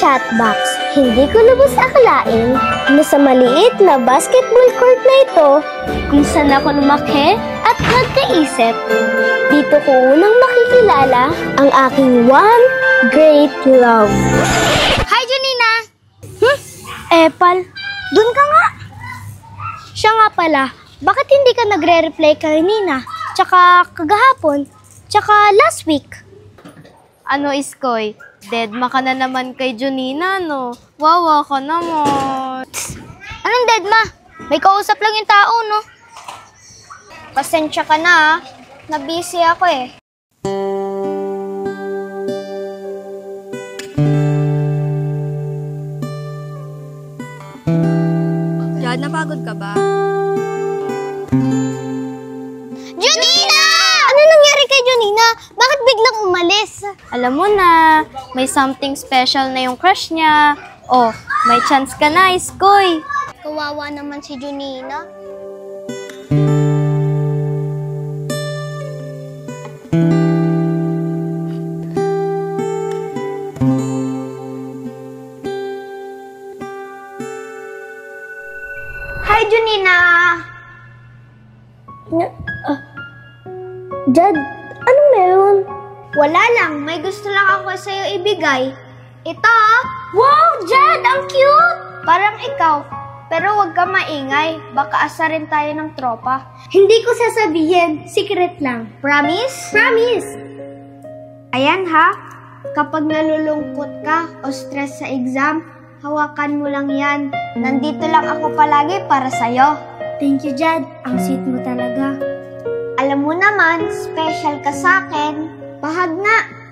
chatbox. Hindi ko lubos akalain na sa maliit na basketball court na ito, kung saan ako lumaki at nagkaisip. Dito ko unang makikilala ang aking one great love. Hi, Junina! Epal, dun ka nga. Siya nga pala, bakit hindi ka nagre-reply kanina? Tsaka kagahapon? Tsaka last week? Ano, Iskoy? Deadma ka na naman kay Junina, no? Wawa ka naman. Anong deadma? May kausap lang yung tao, no? Pasensya ka na, na-busy ako eh. Jad, napagod ka ba? Junina! Ano nangyari kay Junina? Bakit biglang umalis? Alam mo na, may something special na yung crush niya. Oh, may chance ka na, Iskoy. Kawawa naman si Junina. Hi, Junina! Jad, anong meron? Wala lang. May gusto lang ako sa'yo ibigay. Ito! Wow, Jad! Ang cute! Parang ikaw. Pero huwag ka maingay. Baka asarin tayo ng tropa. Hindi ko sasabihin. Secret lang. Promise? Promise! Ayan ha. Kapag nalulungkot ka o stress sa exam, hawakan mo lang yan. Nandito lang ako palagi para sa'yo. Thank you, Jad. Ang sweet mo talaga. Alam mo naman, special ka sa'kin. Bahag na.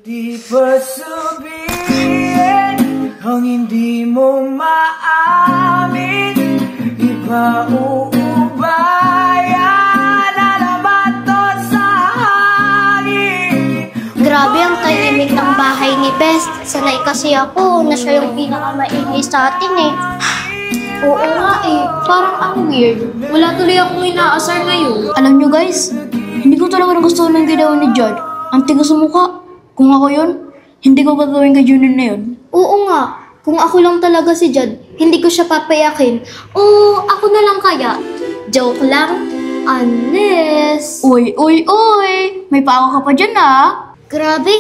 Di ba sabihin ang hindi mo maamin? Ipauubayan alamat to sa hangin. Grabe ang tahimik ng bahay ni Best. Sanay kasi ako na siya yung pinakamaingay sa atin eh. Oo nga eh, parang ang weird. Wala tuloy akong inaasar ngayon. Alam nyo guys, hindi ko talaga nagustuhan ng ginawa ni Jad. Ang tigas sa mukha. Kung ako yun, hindi ko gagawin kay Junin na yun. Oo nga, kung ako lang talaga si Jad, hindi ko siya papayakin. O ako na lang kaya. Joke lang, unless... Uy! May pako ka pa dyan ah. Grabe,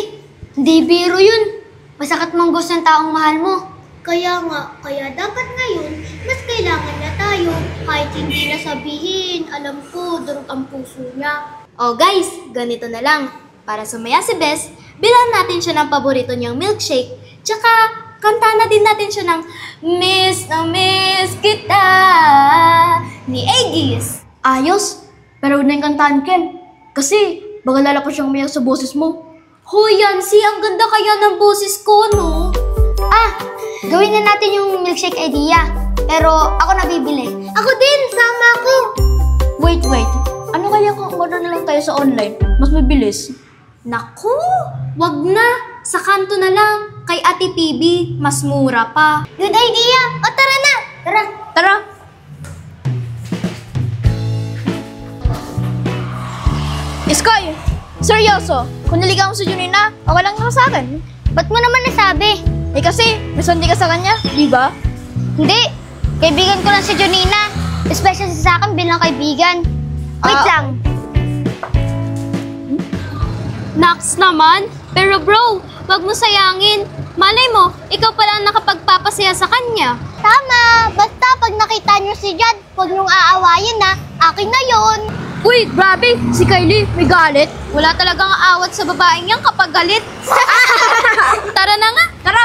hindi biro yun. Masakit mang gusto ng taong mahal mo. Kaya nga, kaya dapat ngayon, mas kailangan na tayo. Kahit hindi na sabihin, alam ko, durog ang puso niya. Oh guys, ganito na lang. Para sumaya si Bes, bilhan natin siya ng paborito niyang milkshake. Tsaka, kanta na din natin siya ng Miss na Miss Kita ni Aegis. Ayos, pero huwag na yung kantahan, Ken. Kasi, baka lalapas siyang umiyak sa boses mo. Hoy, Yancy, ang ganda kaya ng boses ko, no? Gawin na natin yung milkshake idea. Pero ako na bibili. Ako din, sama ako. Wait. Ano kaya kung order na lang tayo sa online? Mas mabilis. Naku, wag na. Sa kanto na lang. Kay Ate PB, mas mura pa. Good idea. O tara na. Tara! Iskoy! Seryoso! Kung naligaw mo sa Junina, okay lang naman sa akin. Ba't mo naman nasabi? Eh kasi, may sundi ka sa kanya, di ba? Hindi. Kaibigan ko lang si Junina. Special siya sa akin bilang kaibigan. Wait lang. Naks naman. Pero bro, wag mo sayangin. Malay mo, ikaw pala ang nakapagpapasaya sa kanya. Tama. Basta pag nakita niyo si Jad, huwag niyong aawayin na. Akin na yon. Uy, grabe! Si Kylie, may galit. Wala talagang awat sa babaeng yan kapag galit. Tara na nga. Tara.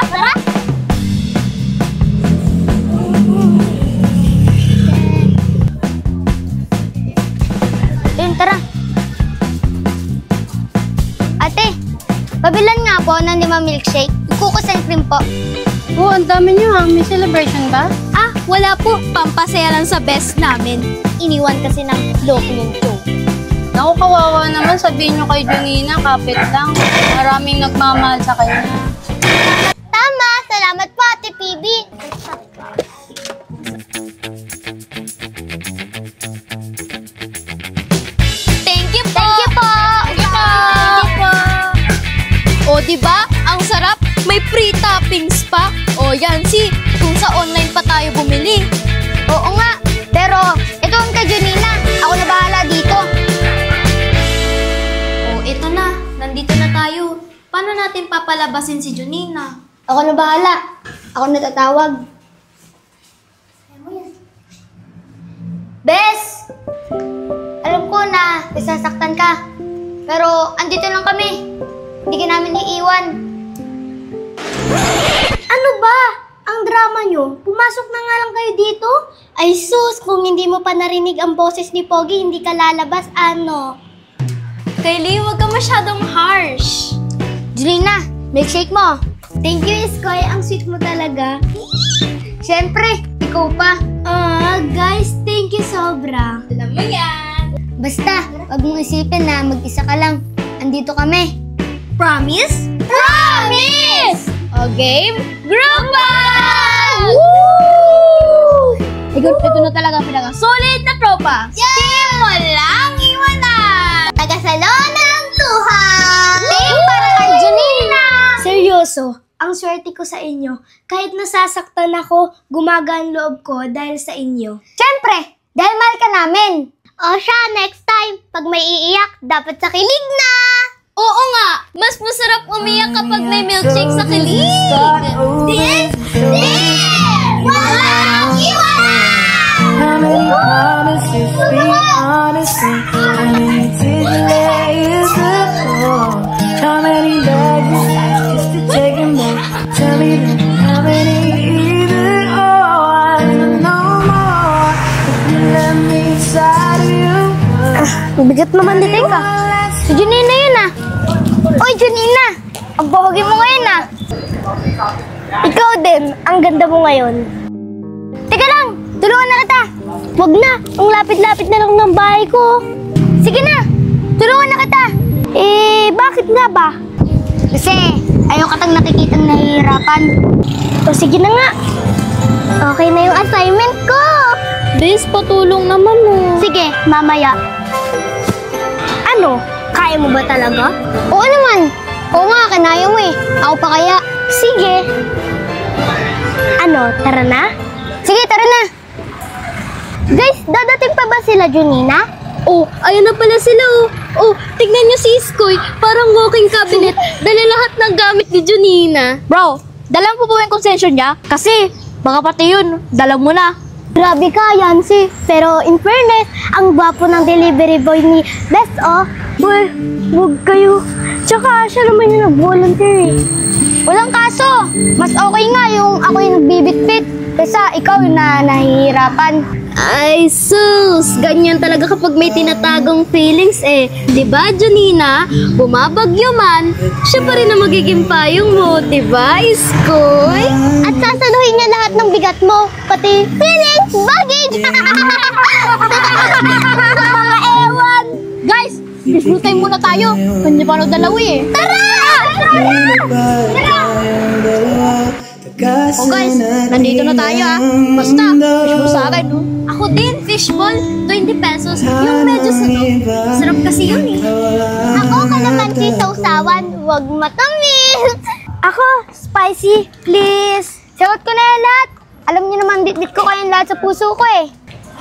Tara. Ate, pabilan nga po ng 5 milkshake. Cookies and cream po. Oo, ang dami niyo ha. May celebration ba? Wala po, pampasaya lang sa best namin. Iniwan kasi ng loko ng show. Naku, kawawa naman. Sabihin nyo kay Junina, kapit lang. Maraming nagmamahal sa kanya. Tama! Salamat po, Ate PB. Thank you po! Thank you po! Thank you po! O, diba? Ang sarap! May free toppings pa! O, yan si, kung sa online pa tayo bumili. Oo nga. Pero, ito ang kay Junina. Ako na bahala dito. O, ito na. Nandito na tayo. Paano natin papalabasin si Junina? Ako na bahala. Ako na tatawag. Bes! Alam ko na isasaktan ka. Pero andito lang kami. Hindi ka namin iiwan. Ano ba? Ang drama nyo? Pumasok na nga lang kayo dito? Ay sus, kung hindi mo pa narinig ang boses ni Pogi, hindi ka lalabas, ano? Kylie, huwag ka masyadong harsh. Julina, milkshake mo. Thank you, Iskoy. Ang sweet mo talaga. Siyempre, ikaw pa. Guys, thank you sobra. Alam mo yan. Basta, wag mong isipin na mag-isa ka lang. Andito kami. Promise? Promise! O game, group up! Woo! Ito na talaga pinaka-solid na tropa. Team walang iwanan! Tagasalon ng tuhang! Team para kay Junina! Seryoso, ang swerte ko sa inyo. Kahit nasasaktan ako, gumagaan loob ko dahil sa inyo. Siyempre, dahil mahal ka namin. O siya, next time, pag may iiyak, dapat sa kilig na! Oo nga, mas masarap umiyak kapag may milkshake sa kilig. This! Walang iwanan! How many promises be honest? How many tears to fall? How many legs just to take him back? Tell me then, how many either or? I know more if you let me inside of you. Bigat naman dito ka. Si Junina yun ah. Oy, Junina! Ang pogi mo ngayon ah. Ikaw din, ang ganda mo ngayon. Teka lang, tulungan na kita. Wag na, ang lapit-lapit na lang ng bahay ko. Sige na, tulungan na kita. Bakit nga ba? Kasi ayaw katang nakikitang nahihirapan. O sige na nga. Okay na yung assignment ko. Bes, patulong naman mo. Sige, mamaya. Ano? Kaya mo ba talaga? Oo naman. Oo nga, kanaya mo eh. Ako pa kaya. Sige. Ano, tara na? Sige, tara na. Guys, dadating pa ba sila, Junina? Oh, ayun na pala sila oh. Oh, tignan niyo si Iskoy. Parang walking cabinet. Dala lahat ng gamit ni Junina. Bro, dala mo po yung konsensyon niya? Kasi, baka pati yun, dala mo na. Grabe ka, Yancy. Pero in fairness, ang gwapo ng delivery boy ni Best, oh. Boy, huwag kayo. Tsaka, siya naman yung nag-volunteer eh. Walang kaso. Mas okay nga yung ako yung nagbibitbit. Kaysa ikaw yung nahihirapan. Ay, sus! Ganyan talaga kapag may tinatagong feelings eh. Diba, Junina? Bumabagyo man, siya pa rin ang magiging payong mo. Diba, Iskoy? At sasaluhin niya lahat ng bigat mo. Pati feelings, baggage! Mga ewan! Guys, fishbowl time muna tayo. Hindi pa na dalawi eh. Tara! Oh guys, nandito na tayo ah. Basta, fishbowl sa akin no. Ako din, fishball, 20 pesos. Yung medyo sarap kasi yun eh. Ako kalamansi sausawan, wag matamis. Ako, spicy, please. Sagot ko na yan lahat. Alam niyo naman, bit-bit ko kayong lahat sa puso ko eh.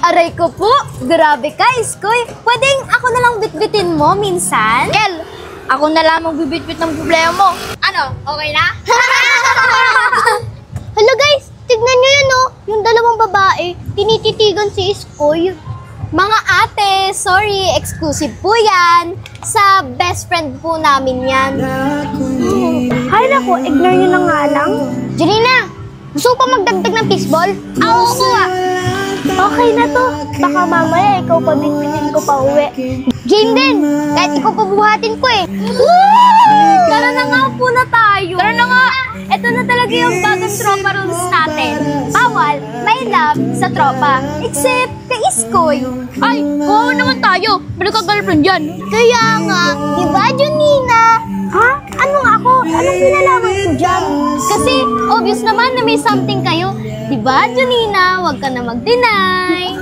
Aray ko po, grabe ka, Iskoy. Pwedeng ako na lang bitbitin mo minsan? Kel, ako na lang magbibitbit ng problema mo. Ano, okay na? Hello guys, tignan niyo yun oh. Yung dalawang babae, tinititigan si Iskoy. Mga ate, sorry, exclusive po yan. Sa best friend po namin yan. Hay nako, ignore niyo na nga lang. Janina, gusto ko pa magdagdag ng fishball? Oo ko ah. Okay na to. Baka mamaya ikaw pa bitbitin ko pa uwi. Game din. Kahit ikaw pa buhatin ko eh. Tara na nga po na tayo. Tara na nga. Ito na talaga yung bagong tropa rules natin. Bawal, may love. love sa tropa. Except kay Iskoy. Ay, oo naman tayo. Pinagka-girlfriend yan. Kaya nga, di ba, Junina? Ha? Anong ako? Anong pinalaman ko dyan? Kasi obvious naman na may something kayo. Diba, Junina? Huwag ka na mag-deny.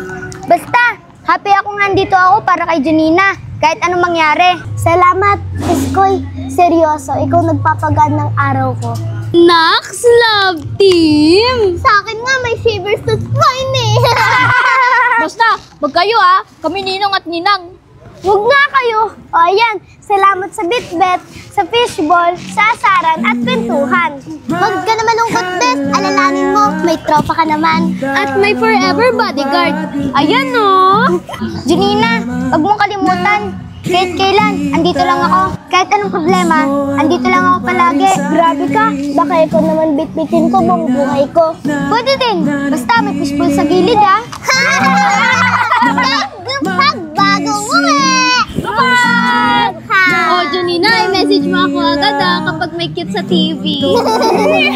Basta, happy ako nandito ako para kay Junina. Kahit anong mangyari. Salamat, Iskoy. Seryoso, ikaw nagpapagaan ng araw ko. Nax, love team! Sa akin nga, may shivers to spine eh. Basta, wag kayo ah. Kami ninong at ninang. Huwag nga kayo. O ayan, salamat sa bitbet, sa fishball, sa asaran at kwentuhan. Huwag ka na malungkot, Bet. Alalanin mo, may tropa ka naman. At may forever bodyguard. Ayan no! Junina, huwag mong kalimutan. Kahit kailan, andito lang ako. Kahit anong problema, andito lang ako palagi. Grabe ka, baka ikaw naman bitbitin ko buong buhay ko. Pwede din, basta may fishball sa gilid ha. Pagbagong uwi! Oh, Junina, i-message mo ako agad kapag may cute sa TV.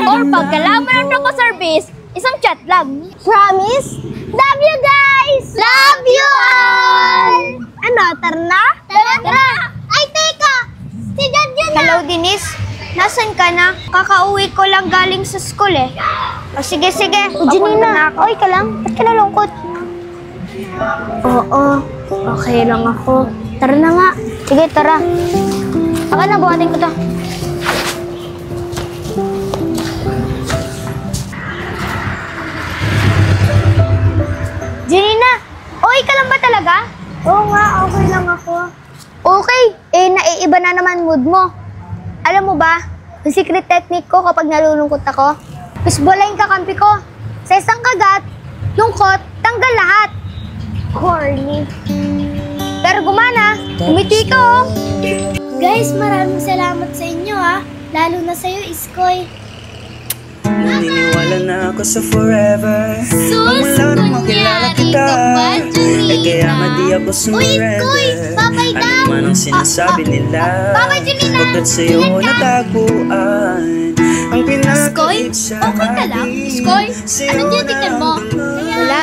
Or pag kailangan ng service, isang chat lang. Promise? Love you guys! Love you all! Ano, tara na? Tara! Ay, teka! Si Dad yun na! Hello, Denise. Nasaan ka na? Kakauwi ko lang galing sa school eh. O sige, sige. O, Junina, oy ka lang. Ba't ka nalungkot? Oo, okay lang ako. Tara na nga. Sige, tara. Aka na, buhatin ko to. Junina, okay ka lang ba talaga? Oo nga, okay lang ako. Okay, naiiba na naman mood mo. Alam mo ba, yung secret technique ko kapag nalulungkot ako, fishball-line kakampi ko. Sa isang kagat, lungkot, tanggal lahat. Corny. Pero gumana, umiti ka oh. Guys, maraming salamat sa inyo ha. Lalo na sa'yo, Iskoy. Naniniwala na ako sa forever. Sus, kunyari ka ba, Junina? Kaya madi ako sumurrender. Uy, babay daw. Ano man ang sinasabi nila, babay, Junina. Pagkat sa'yo nataguan ang pinakait sa Okay ka lang? Iskoy, anong tinitignan mo? Wala.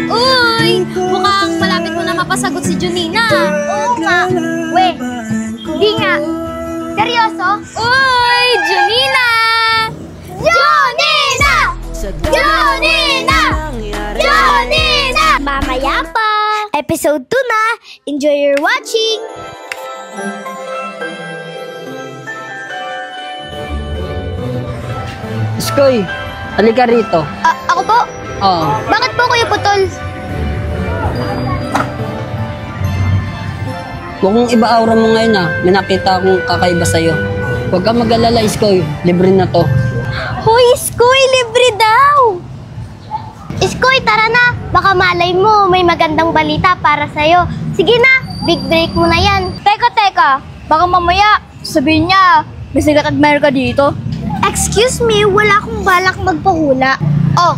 Uy, mukhang malapit mo na mapasagot si Junina. Oo nga. We, di nga. Seryoso? Uy, Junina! Junina! Junina! Junina! Mamaya pa! Episode 2 na! Enjoy your watching! Iskoy, halika rito. Ako po? Oo. Bakit po Kuya Putol? Mukhang iba aura mo ngayon ah. May nakita akong kakaiba sa'yo. Huwag kang mag-alala, Iskoy. Libre na to. Hoy, Iskoy! Libre daw! Iskoy, tara na! Baka malay mo, may magandang balita para sa'yo. Sige na, big break mo na yan. Teka. Baka mamaya, sabihin niya, may sigat admirer ka dito. Excuse me, wala akong balak magpahula. Oh,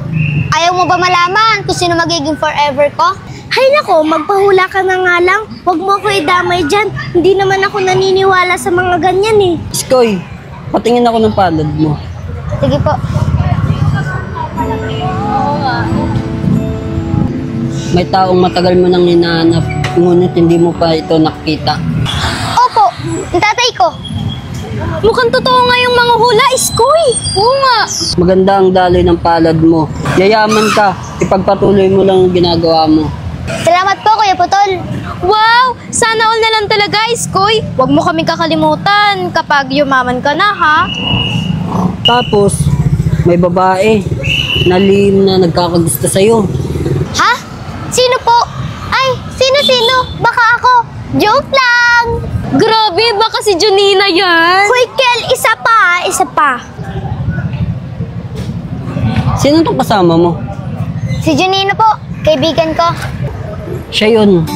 ayaw mo ba malaman kung sino magiging forever ko? Hay nako, magpahula ka na nga lang. Huwag mo ako idamay dyan. Hindi naman ako naniniwala sa mga ganyan eh. Iskoy, patingin ako ng palad mo. Sige po. May taong matagal mo nang hinahanap, ngunit hindi mo pa ito nakita. Opo, ang tatay ko. Mukhang totoo nga yung mga hula, Iskoy. Oo nga. Maganda ang daloy ng palad mo. Yayaman ka, ipagpatuloy mo lang ang ginagawa mo. Salamat po, Kuya Putol. Wow! Sana all na lang talaga, Iskoy. Huwag mo kaming kakalimutan kapag yumaman ka na, ha? Tapos, may babae na lihim na nagkakagusto sa'yo. Ha? Sino po? Ay, sino? Baka ako. Joke lang. Grabe, baka si Junina yan. Hoy, Kel, isa pa. Sino itong kasama mo? Si Junino po, kaibigan ko. Siya yun.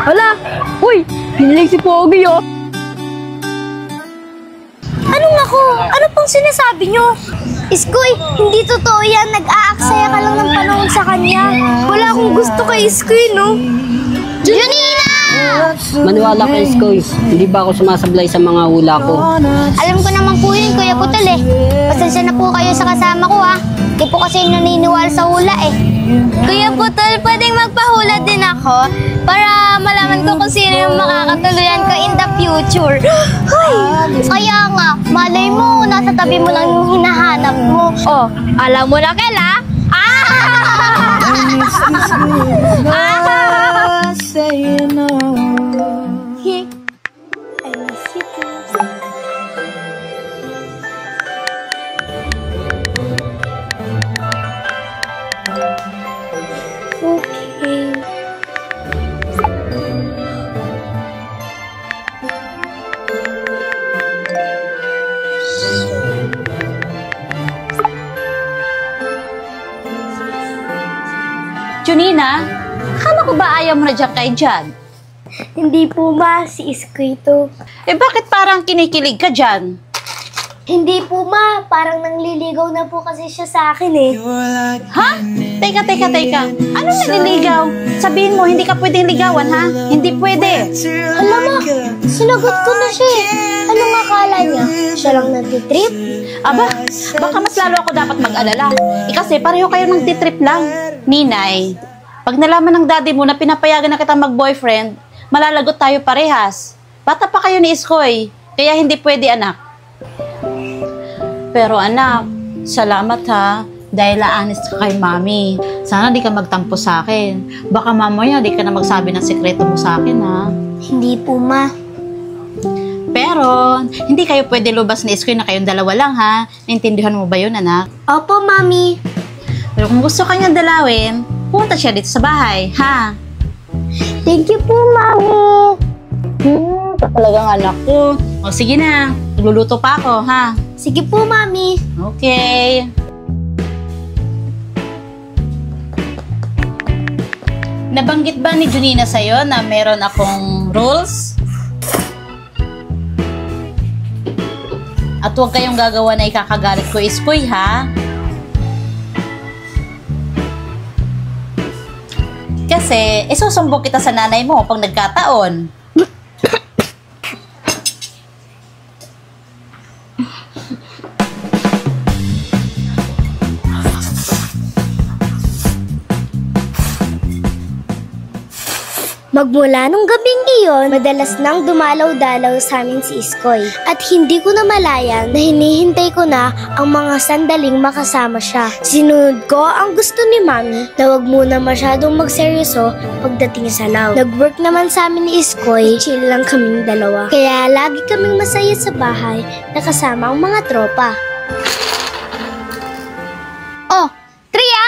Hala! Uy! Pinilig si Pogi oh! Anong ako? Ano pong sinasabi nyo? Iskoy, hindi totoo yan. Nag-aaksaya ka lang ng panahon sa kanya. Wala akong gusto kay Iskoy, no? Junina! Maniwala ka, Iskoy. Hindi ba ako sumasablay sa mga hula ko? Alam ko naman po yun, Kuya Putol eh. Pasensya na po kayo sa kasama ko ha. Di po kasi naniniwala sa hula eh. Kuya Putol, pwedeng magpahula din ako para malaman ko kung sino yung makakatuluyan ko in the future. Hoy! Kaya nga, malay mo, nasa tabi mo lang yung hinahanap mo. Oh, alam mo na, Kel, ha? Saying no. Junina, akala ko ba ayaw mo na dyan kay Jad? Hindi po ma, si Iskoy to. Eh bakit parang kinikilig ka dyan? Hindi po ma, parang nangliligaw na po kasi siya sa akin eh. Ha? Teka. Ano naliligaw? Sabihin mo, hindi ka pwedeng ligawan, ha? Hindi pwede. Hala ma, sinagot ko na siya eh. Anong akala niya? Siya lang nagtitrip? Aba, baka mas lalo ako dapat mag-alala. Kasi pareho kayo ng titrip lang. Ninay, pag nalaman ng daddy mo na pinapayagan na kitang mag-boyfriend, malalagot tayo parehas. Bata pa kayo ni Iskoy, kaya hindi pwede, anak. Pero anak, salamat ha, dahil honest ka kay mami. Sana di ka magtampo sa akin. Baka mamaya di ka na magsabi ng sekreto mo sa akin, ha? Hindi po ma. Pero, hindi kayo pwede lubas ni Iskoy na kayong dalawa lang, ha? Naintindihan mo ba yun, anak? Opo mami. Pero kung gusto kanyang dalawin, punta siya dito sa bahay, ha? Thank you po mami. Talagang anak ko. O sige na, nagluluto pa ako, ha? Sige po mami. Okay. Nabanggit ba ni Junina sa'yo na meron akong rules? At huwag kayong gagawa na ikakagalit ko, Iskoy, ha? Kasi, isusumbong kita sa nanay mo pag nagkataon. Magmula nung gabing iyon, madalas nang dumalaw-dalaw sa amin si Iskoy. At hindi ko na malayan na hinihintay ko na ang mga sandaling makasama siya. Sinunod ko ang gusto ni Mami na wag muna masyadong magseryoso pagdating sa law. Nag-work naman sa amin ni Iskoy, chill lang kaming dalawa. Kaya lagi kaming masaya sa bahay na kasama ang mga tropa. Oh, Tria!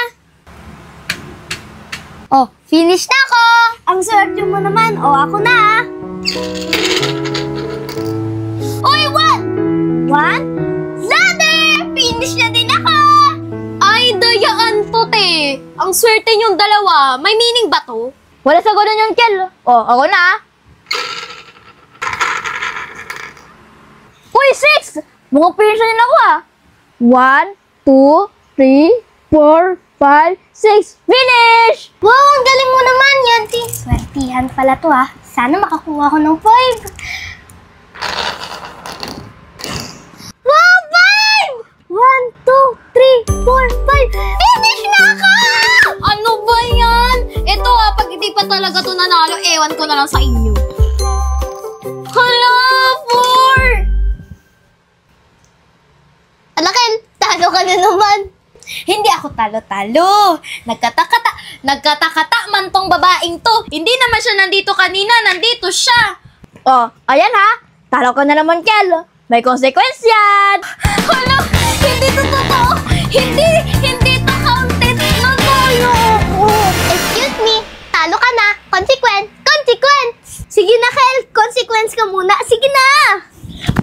Oh, finish na ako! Ang swerte mo naman, o ako na. Uy, one! One? Ladder! Finish na din ako! Ay, dayaan to, te. Ang swerte niyong dalawa. May meaning ba to? Wala sa ganun yun, Kel. Oh, ako na. Uy, 6! Mga pinsa din ako 1, 2, 3, 4, 5, 6. Finish! Wow, ang galing mo naman, Yanti. Swertihan pala to ha. Sana makakuha ko ng 5. Wow, 5! 1, 2, 3, 4, 5. Finish na ako! Ano ba yan? Ito pag hindi pa talaga to nanalo, ewan ko na lang sa inyo. Hala, 4! Alakin, talo ka na naman. Hindi ako talo-talo. Nagkata-kata man tong babaeng to. Hindi naman siya nandito kanina, nandito siya. Oh, ayan ha. Talo ka na naman, Kel. May consequence yan. Hala, hindi to totoo. Hindi to counted na tayo. Excuse me, talo ka na. Consequence. Sige na, Kel. Consequence ka muna. Sige na.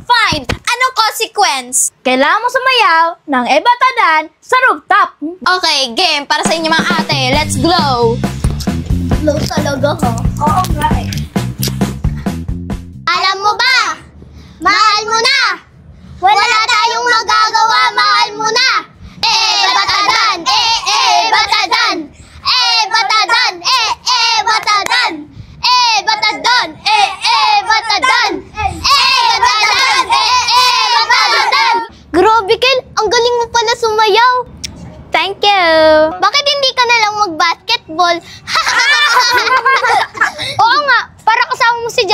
Fine. Anong consequence? Kailangan mo sumayaw ng ebatadan sa rooftop. Okay, game para sa inyo mga ate. Let's glow. Low talaga ha. Oo nga eh. Alam mo ba? Mahal mo na. Wala tayong magagawa. Mahal mo na. Batadan. Batadan. Batadan. Batadan. Batadan.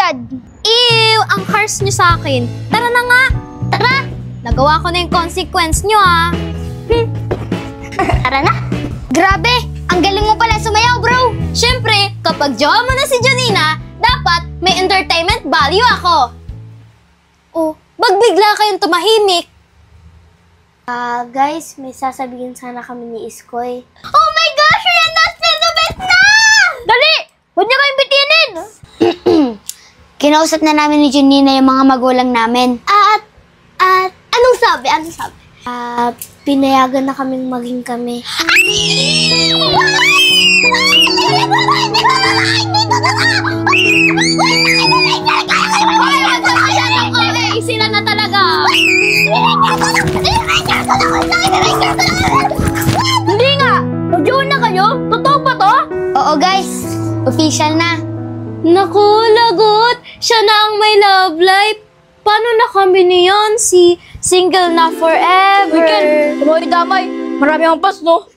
Jad. Ew! Ang harsh nyo sa akin. Tara na nga! Tara! Nagawa ko na yung consequence nyo, ah. Tara na. Grabe, ang galing mo pala sumayaw, bro. Siyempre, kapag jowa mo na si Janina, dapat may entertainment value ako. Oh, bagbigla kayong tumahimik. Guys, may sasabihin sana kami ni Iskoy. Oh my gosh! Yan na! Spill the best na! Dali! Huwag niyo kayong bitinin! Kinausap na namin ni Janina yung mga magulang namin. At anong sabi? Anong sabi? Pinayagan na kaming maging kami. Sila na talaga! Hindi nga! Mag-join na kayo? Totoo ba to? Oo guys, official na. Naku, lagot! Siya na ang may love life. Paano na kami niyan? Si single na forever. Weekend, damay. Marami akong pas, no?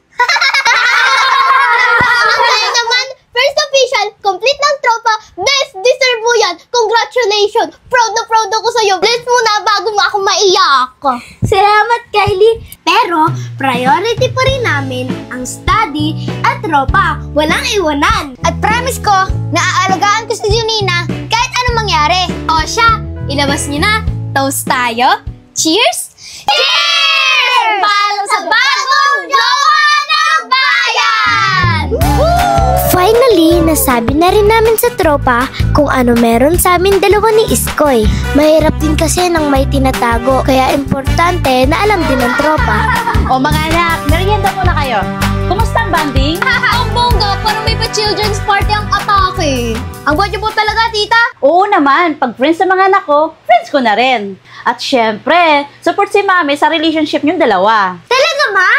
Kaya naman, first official, complete ng tropa, best, deserve mo yan. Congratulations! Proud na proud ako sa'yo. Bless mo na bago mo ako maiyak. Salamat, Kylie. Pero, priority pa rin namin ang study at tropa. Walang iwanan. At promise ko, naaalagaan ko si Janina kahit anong mangyari. O siya, ilabas niyo na. Toast tayo. Cheers! Cheers! Para sa bagong jowa ng bayan! Finally, nasabi na rin namin sa tropa kung ano meron sa amin dalawa ni Iskoy. Mahirap din kasi nang may tinatago, kaya importante na alam din ng tropa. O mga anak, merienda muna kayo. Kumusta ang banding? Ang bongga, parang may pa-children's party ang atake. Ang bodyo po talaga, tita. Oo naman, pag friends sa mga anak ko, friends ko na rin. At syempre, support si mami sa relationship niyong dalawa. Talaga, ma?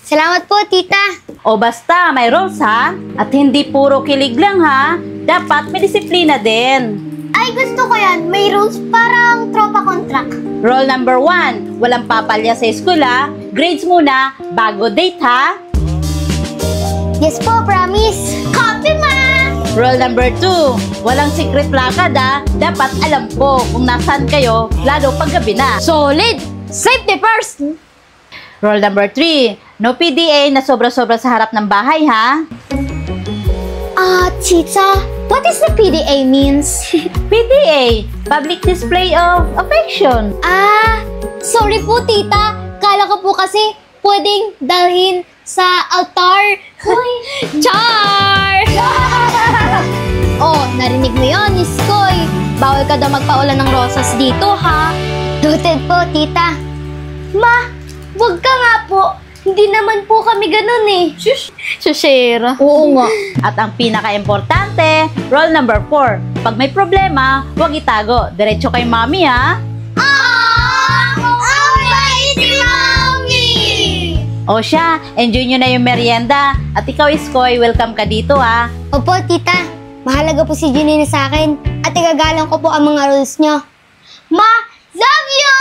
Salamat po, tita. O basta, may rules ha? At hindi puro kilig lang ha? Dapat may disiplina din. Ay, gusto ko yan. May rules parang tropa contract. Rule number 1, walang papalya sa school ha? Grades muna, bago date ha? Yes po, promise. Copy, ma! Rule number 2, walang secret lakad ha? Dapat alam ko kung nasaan kayo, lalo pag gabi na. Solid! Safety first! Rule number 3, no PDA na sobra-sobra sa harap ng bahay ha? Tita, what is the PDA means? PDA, public display of affection. Sorry po, tita. Kala ko po kasi pwedeng dalhin sa altar. Char! Oh, narinig mo yun, Iskoy. Bawal ka daw magpaulan ng rosas dito, ha? Noted po, tita. Ma, wag ka nga po. Hindi naman po kami ganun eh. Sushera. Oo nga. At ang pinaka-importante, rule number 4, pag may problema, huwag itago. Diretso kay mami ha? O siya, enjoy nyo na yung merienda. At ikaw, Iskoy, welcome ka dito ha? Opo, tita. Mahalaga po si Janina sa akin at igagalang ko po ang mga rules nyo. Ma, love you!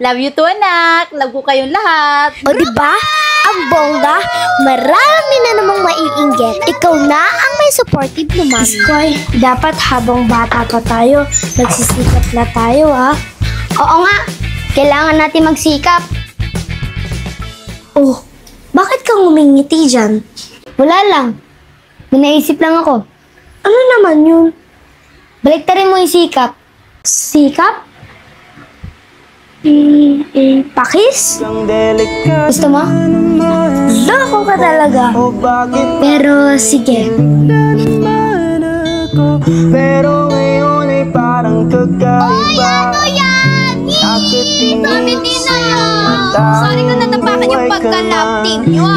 Love you too, anak. Love ko kayong lahat. O diba? Ang bongga, marami na namang maiinggit. Ikaw na ang may supportive na mami. Iskoy, dapat habang bata pa tayo, nagsisikap na tayo ha? Oo nga, kailangan natin magsikap. Oh, bakit kang umingiti dyan? Wala lang. May naisip lang ako. Ano naman yun? Baliktarin mo yung sikap. Sikap? Pakis? Gusto mo? Loko ka talaga. Pero sige. Pero ngayon ay parang kakaiba. Ano yan? Sabi din na yun. Sorry kung natapakan yung pagka-love team nyo,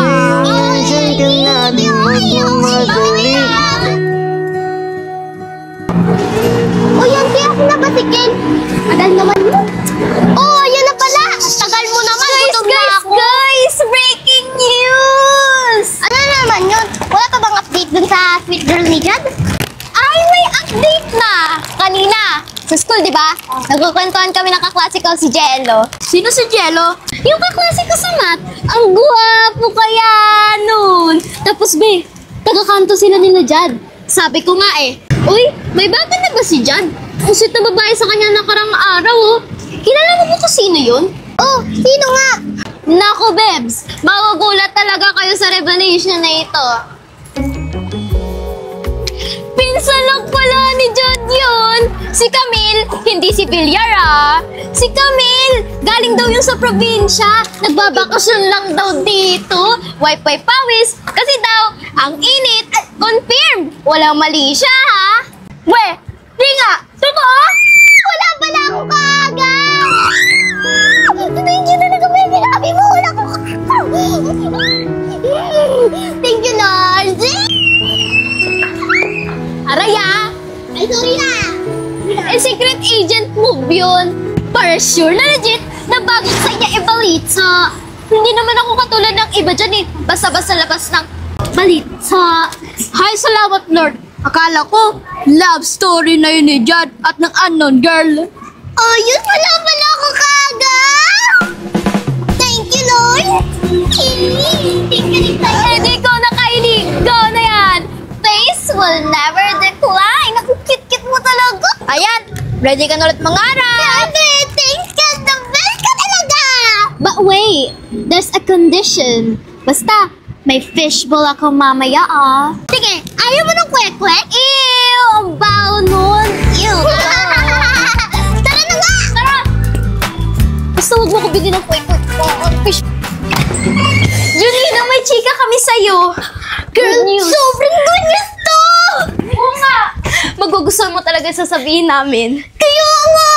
O yan, di ako nabatikin. Tagal naman yun. Oh, yan na pala. Tagal mo naman. Gutom na ako. Guys! Breaking news! Ano naman yun? Wala pa bang update dun sa sweet girl ni Jad? Ay, may update na! Kanina, sa school, di ba? Nagkukwentuhan kami ng kaklase ko si Jello. Sino si Jello? Yung kaklase ko sa math. Ang guwapo kaya nun. Tapos, be, taga-kanto sila nila Jad. Sabi ko nga Uy, may bago na ba si Jad? Ang sweet na babae sa kanya nakarang araw, oh. Kilala mo ba kung sino yun? Oh, sino nga? Nako, Bebs! Magugulat talaga kayo sa revelation na ito. Pinsan lang pala ni Jad yun! Si Camille, hindi si Villar, ah! Si Camille, galing daw yun sa probinsya. Nagbabakasyon lang daw dito. Wipe-wipe pawis. Kasi daw, ang init. Confirm! Walang mali siya, ha? We! Di nga! Totoo? Wala pala akong kaaga! Thank you talaga, baby. Sabi mo, wala akong Thank you, Lord. Araya! Ay, sorry na. Eh, secret agent move yun. Para sure na legit na bago sa inyo ibalita. Hindi naman ako katulad ng iba dyan eh. Basta-basta labas ng balita. Hay, salamat Lord. Akala ko, love story na yun ni Jad at ng unknown girl. Oh, yun wala pala ako kaaga. Thank you, Lord. Thank you, Eh, di ko na, Kylie. Go na yan. Face will never decline. Ang cute-cute mo talaga. Ayan, ready ka na ulit mangarap. Sabi, thanks ka. The best ka talaga. But wait, there's a condition. Basta, may fishbowl ako mamaya, ah. Sige, ayaw mo ng kwek-kwek? Ew! Ang baho nun! Ew! Tara na nga! Tara! Basta huwag mo ko bilhin ng kwek-kwek. Fish... Junina, may chika kami sa'yo. Girl, sobrang good news to! Oo nga! Magugustuhan mo talaga sasabihin namin. Kaya nga!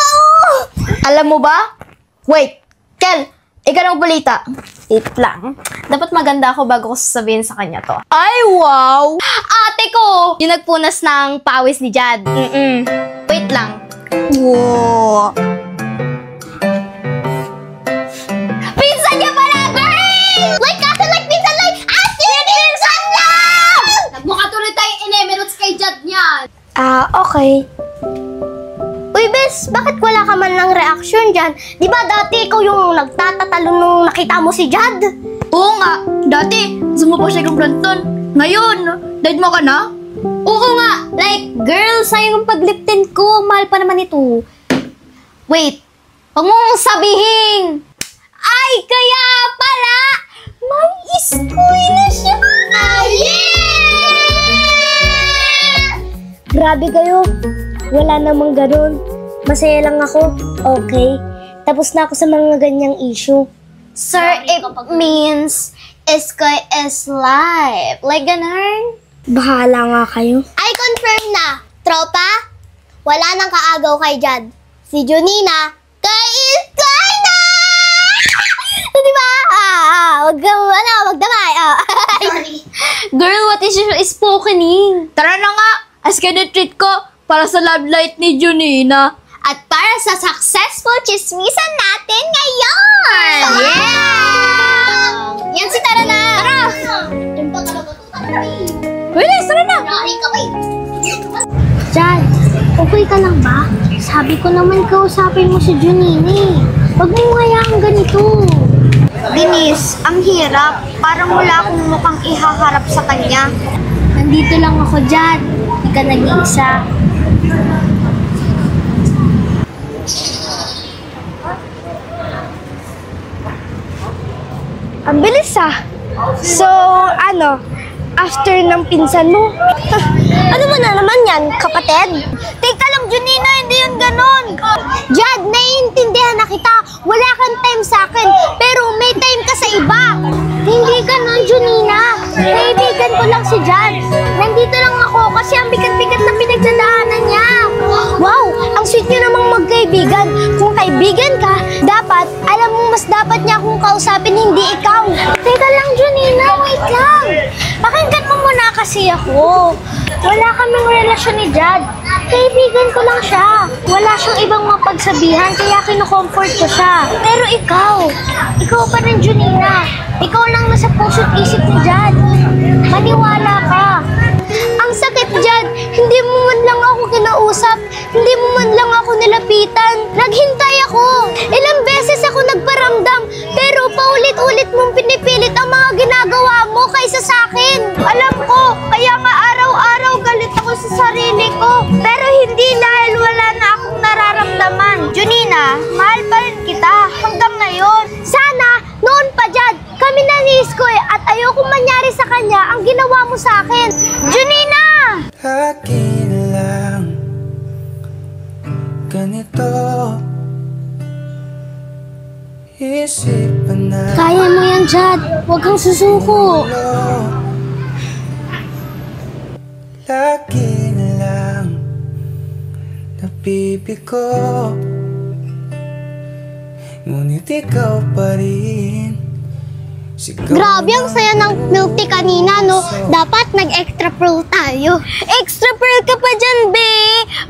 Alam mo ba? Wait, Kel, ikaw ang balita. Wait lang. Dapat maganda ako bago ko sasabihin sa kanya to. Ay, wow! Ate ko! Yung nagpunas ng pawis ni Jad. Wait lang. Wow! Pinsan niya pala, girl! Like kasi like pinsan like asin! Pinsan lang! Nagmukha tuloy tayong enemerals kay Jad niyan. Okay. Uy, Bes, bakit wala ka man ng reaction dyan? Di ba dati ikaw yung nagtatatalo nung nakita mo si Jad? Oo nga, dati, gusto mo pa siya kumplanton. Ngayon, dead mo ka na? Oo nga, like, girl, sayang ang pagliptin ko. Mahal pa naman ito. Wait, huwag mong sabihin. Ay, kaya pala, may iskoy na siya. Grabe kayo. Wala namang ganun. Masaya lang ako. Okay. Tapos na ako sa mga ganyang issue. Sir, it means iskoy is life. Like ganun. Bahala nga kayo. I confirm na. Tropa, wala nang kaagaw kay Jad. Si Junina, kay Iskoy na! Diba? Wag damay. Girl, what is your spokening? Tara na nga, as treat ko para sa love light ni Junina. At para sa successful chismisan natin ngayon! Yeah! Yan si Tara na! Tara! Bilis, tara na! Jad, okay ka lang ba? Sabi ko naman kausapin mo si Junina eh. Huwag mo hayaang ganito. Denise, ang hirap. Parang wala akong mukhang ihaharap sa kanya. Nandito lang ako, Jad. Hindi ka nag-iisa. Ang bilis ah. So, after ng pinsan mo? Ano mo na naman yan, kapatid? Teka lang, Junina, hindi yun ganon. Jad, naiintindihan na kita. Wala kang time sa akin, pero may time ka sa iba. Hindi ganon, Junina. Kaibigan ko lang si Jad. Nandito lang ako kasi ang bigat-bigat na pinagdadaanan niya. Wow, ang sweet niyo namang magkaibigan. Kung kaibigan ka, dapat, alam mo mas dapat niya akong kausapin, hindi ikaw. Teka lang, Junina, wait lang. Pakinggan mo muna kasi ako. Wala kaming relasyon ni Jad. Kaibigan ko lang siya. Wala siyang ibang mapagsabihan, kaya kinukomfort ko siya. Pero ikaw pa rin, Junina. Ikaw lang nasa puso't isip ni Jad. Maniwala ka. Ang sakit, Jad. Hindi mo man lang ako kinausap. Hindi mo man lang ako nilapitan. Naghintay ako. Ilang beses ako nagparamdam. Pero paulit-ulit mong pinipilit ang mga ginagawa mo kaysa sa akin. Alam ko, kaya nga araw-araw galit ako sa sarili ko. Isipan na Kaya mo yan, Jad. Huwag kang susuko. lagi na lang nabibigo, ngunit ikaw pa rin. Grabe ang saya ng milk tea kanina, no? Dapat nag-extra pearl tayo. Extra pearl ka pa dyan, be!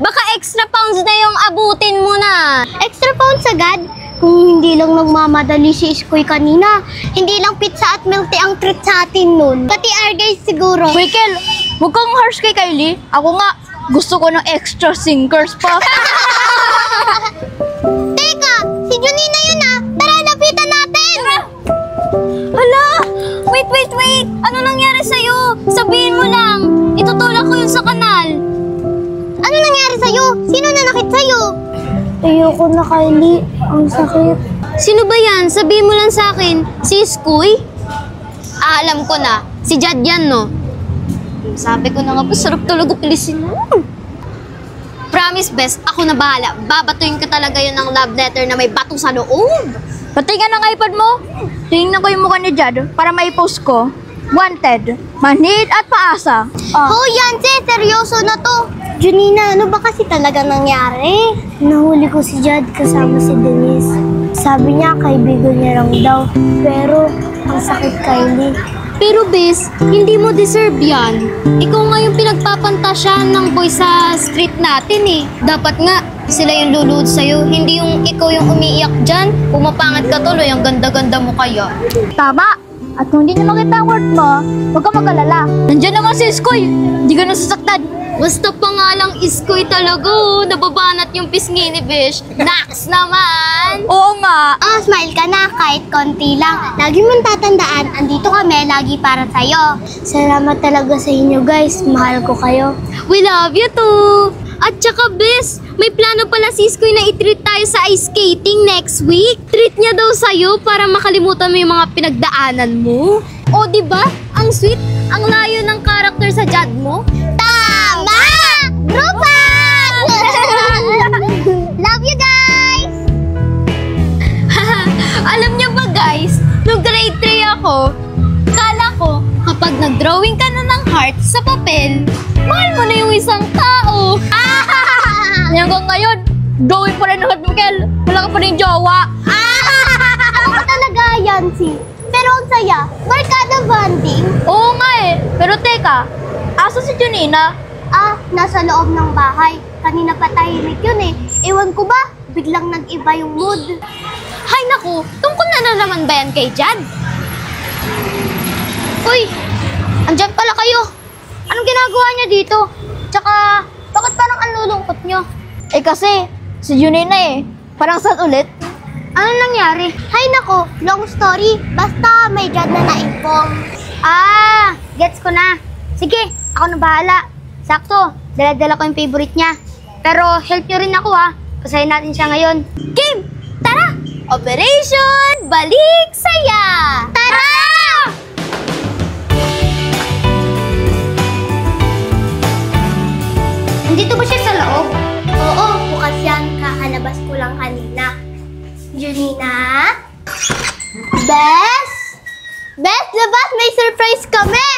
Baka extra pounds na yung abutin mo na. Extra pounds agad? Kung hindi lang nagmamadali si Iskoy kanina, hindi lang pizza at milk tea ang treat sa atin nun. Pati our guys siguro. Michael, huwag kang harsh kay Kylie. Ako nga, gusto ko ng extra sinkers pa. Teka, si Junina yun ah! Tara, lapitan natin! Hala! Wait! Ano nangyari sa'yo? Sabihin mo lang! Itutulak ko yun sa kanal! Ano nangyari sa'yo? Sino nanakit sa'yo? Ayoko na, Kylie. Ang sakit. Sino ba yan? Sabihin mo lang sa akin. Si Iskoy? Alam ko na. Si Jad yan, no? Sabi ko na nga po, sarap talaga pilisin mo. Promise, best. Ako na bahala. Babatuin ka talaga yun ng love letter na may bato sa loob. Patingin ng iPad mo. Tingnan ko yung mukha ni Jad para maipost ko. Wanted, manhid at paasa. Yancy, seryoso na to. Junina, ano ba kasi talaga nangyari? Nahuli ko si Jad kasama si Denise. Sabi niya, kaibigan niya lang daw. Pero, ang sakit, Kylie. Pero, Bes, hindi mo deserve yan. Ikaw nga yung pinagpapantasyahan ng boy sa street natin eh. Dapat nga, sila yung luluhod sa'yo, hindi yung ikaw yung umiiyak dyan. Pumapangat ka tuloy, ang ganda-ganda mo kaya. Tama. At kung hindi niya makita ang worth mo, huwag kang mag-alala. Nandiyan naman si Iskoy. Hindi ka nasasaktan. Basta pa nga lang Iskoy talaga, nababanat yung pisngi ni Bish. Naks naman! Oo nga. Smile ka na kahit konti lang. Lagi mong tatandaan, andito kami lagi para sa'yo. Salamat talaga sa inyo guys, mahal ko kayo. We love you too! At saka Bish, may plano pala si Iskoy na i-treat tayo sa ice skating next week. Treat niya daw sa'yo para makalimutan mo yung mga pinagdaanan mo. O diba? Ang sweet, ang layo ng karakter sa Jad mo. Tama! Grupan! Love you guys! Alam niyo ba guys, nung grade 3 ako, kala ko kapag nag-drawing ka na ng heart sa papel, mahal mo na yung isang tao. Hanggang ngayon, drawing pa rin ng Michael. Wala ka pa rin jowa. Ako talaga, Yancy. Pero ang saya, barkada bonding. Oo nga eh. Pero teka, asa si Junina? Nasa loob ng bahay. Kanina pa tahimik yun eh. Ewan ko ba, biglang nag-iba yung mood. Hay naku, tungkol na naman ba yan kay Jad? Uy, andyan pala kayo. Anong ginagawa niya dito? Tsaka, bakit parang ang lulungkot niyo? Eh kasi, si Junina eh. Parang sad ulit. Ano nangyari? Hay nako, long story. Basta may Jad na na-inform. Gets ko na. Sige, ako na bahala. Sakto, dala-dala ko yung favorite niya. Pero help nyo rin ako Pasayin natin siya ngayon. Game! Tara! Operation Balik Saya! Tara! Nandito ba siya sa loob? Oo, bukas yan. Kakalabas ko lang kanina. Junina? Bes? Bes, labas! May surprise kami!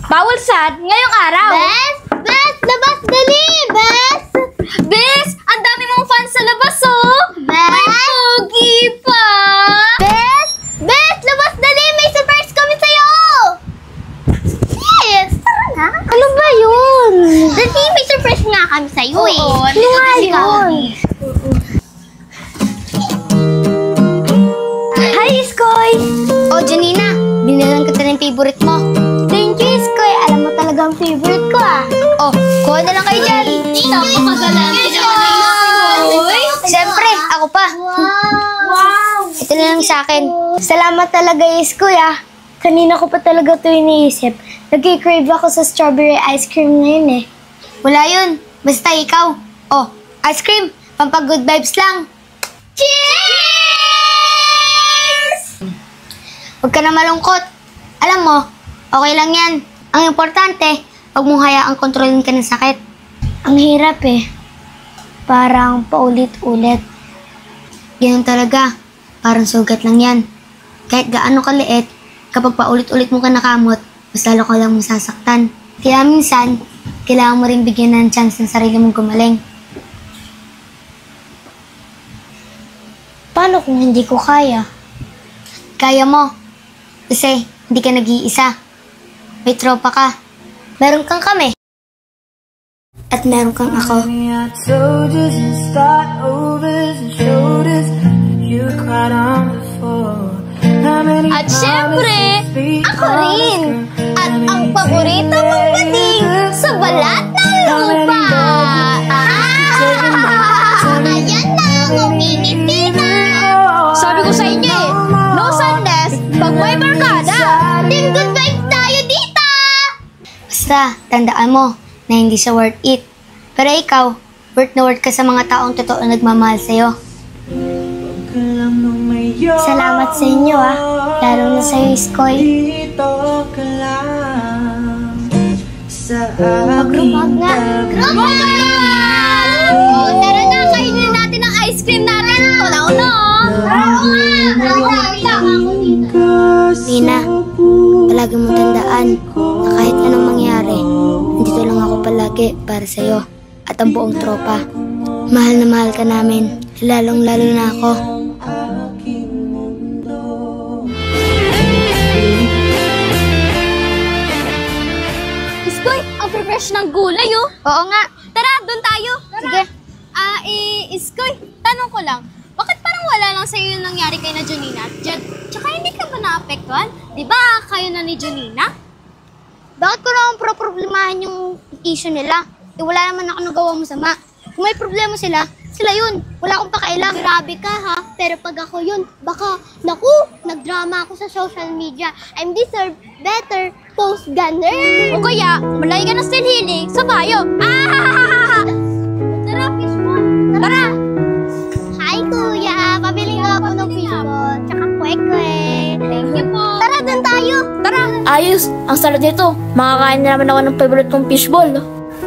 Bawal sad ngayong araw. Bes! Bes! Labas! Dali! Bes! Bes! Ang dami mong fans sa labas, oh! Bes! May pogi pa! Bes! Bes! Labas! Dali! May surprise kami sa'yo! Yes! Tara na! Ano ba yun? Dali! May surprise nga kami sa'yo eh! Oo! Ano nga yun? Hi, Iskoy! Janina! Binilan kita ng favorite mo. Thank you, Iskoy! Alam mo talagang favorite ko kuha na lang kayo dyan! Napakagalante naman! Siyempre, ako pa! Wow! Ito na lang sa akin. Salamat talaga, Iskoy Kanina ko pa talaga ito iniisip. Nag-crave ako sa strawberry ice cream ngayon Wala yun. Basta ikaw. Ice cream. Pampag-good vibes lang. Cheers! Huwag ka na malungkot. Alam mo, okay lang yan. Ang importante, huwag mong hayaang kontrolin ka ng sakit. Ang hirap Parang paulit-ulit. Ganyan talaga. Parang sugat lang yan. Kahit gaano kaliit, kapag paulit-ulit mo ka nakamot, mas lalo ka lang masasaktan. Kaya minsan, kailangan mo rin bigyan ng chance ng sarili mong gumaling. Paano kung hindi ko kaya? Kaya mo. Kasi hindi ka nag-iisa. May tropa ka. Meron kang kami. At meron kang ako. Soldiers and start overs and shoulders you cried on before. At syempre, ako rin. At ang paborito mong bading sa balat ng lupa. Ayan na ang umingiti-na. Sabi ko sa inyo eh, no sadness, pag may barkada, then good vibes tayo dito. Basta, tandaan mo na hindi siya worth it. Pero ikaw, worth na worth ka sa mga taong totoo nagmamahal sa'yo. Salamat sa inyo lalo na sa'yo, Iskoy. Mag-group na. Tara na, kainin natin ang ice cream natin. Tulaw-no. Nina, palagi mo tandaan na kahit anong mangyari, nandito lang ako palagi para sa'yo at ang buong tropa. Mahal na mahal ka namin, lalong-lalo na ako. Iskoy, ang fresh ng gulay oh. Oo nga. Tara, doon tayo. Sige. Iskoy, tanong ko lang. Bakit parang wala lang sa'yo yung nangyari kay na Junina at Jed? Tsaka hindi ka ba naapektuhan? Di ba kayo na ni Junina? Bakit ko naman problemahan yung issue nila? Wala naman ako nagawa masama. Kung may problema sila, sila yun. Wala akong pakailang. Grabe ka ha, pero pag ako yun, baka, naku, nagdrama ako sa social media. I'm deserve better post gunner. O kaya, malay ka na still healing sa bayo. Tara, fishball. Tara! Hi, Kuya! Pabili nga ako ng fishball. Tsaka kwek-kwek. Thank you po. Tara, dun tayo! Tara! Ayos, ang sarap nito. Makakain na naman ako ng favorite kong fishball.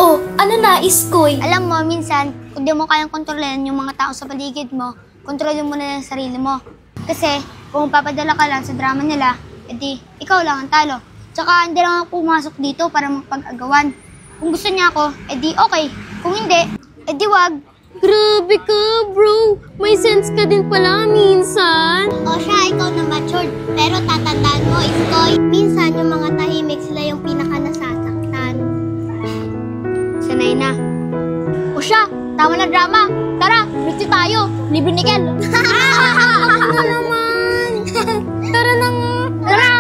Oh, ano na, Iskoy? Alam mo, minsan, kung di mo kayang kontrolin yung mga tao sa paligid mo, kontrolin mo na yung sarili mo. Kasi, kung papadala ka lang sa drama nila, edi, ikaw lang ang talo. Tsaka, hindi lang ako pumasok dito para magpag-agawan. Kung gusto niya ako, edi okay. Kung hindi, edi wag. Grabe ka, bro. May sense ka din pala minsan. O siya, ikaw na matured. Pero tatandaan mo, Iskoy, minsan yung mga tahimik sila yung pinaka-nasasaktan. Sanay na. O siya, tama na drama. Tara, Lucy tayo. Libre ni Kel. Ano naman? Tara na nga. Tara!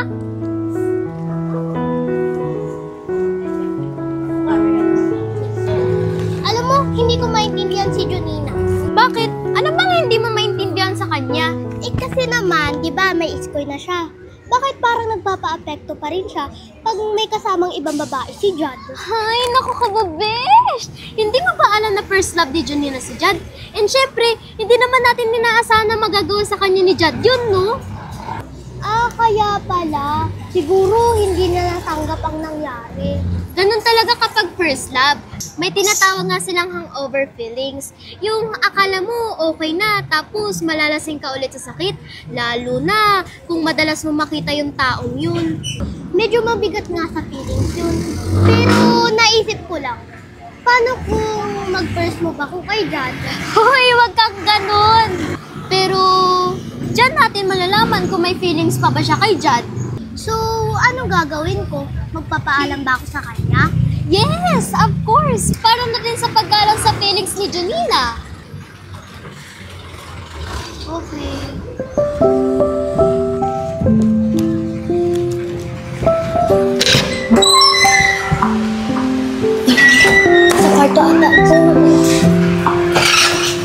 Alam mo, hindi ko maintindihan si Junina. Bakit? Ano bang hindi mo maintindihan sa kanya? Kasi naman, di ba may Iskoy na siya? Bakit parang nagpapa-apekto pa rin siya pag may kasamang ibang babae si Jad? Ay, naku ka ba, besh? Hindi mo ba alam na first love ni Junina si Jad? And syempre, hindi naman natin inaasahan na magagawa sa kanya ni Jad yun, no? Kaya pala. Siguro hindi na natanggap ang nangyari. Ganun talaga kapag first love. May tinatawag nga silang hangover feelings. Yung akala mo okay na, tapos malalasing ka ulit sa sakit. Lalo na kung madalas mo makita yung taong yun. Medyo mabigat nga sa feelings yun. Pero naisip ko lang, paano kung mag-first move ako kay Jad? Hoy, wag kang ganun! Pero, dyan natin malalaman kung may feelings pa ba siya kay Jad. So, anong gagawin ko? Magpapaalam ba ako sa kanya? Yes, of course! Para na din sa paggalang sa feelings ni Junina. Okay. Sa kwarto ata ko.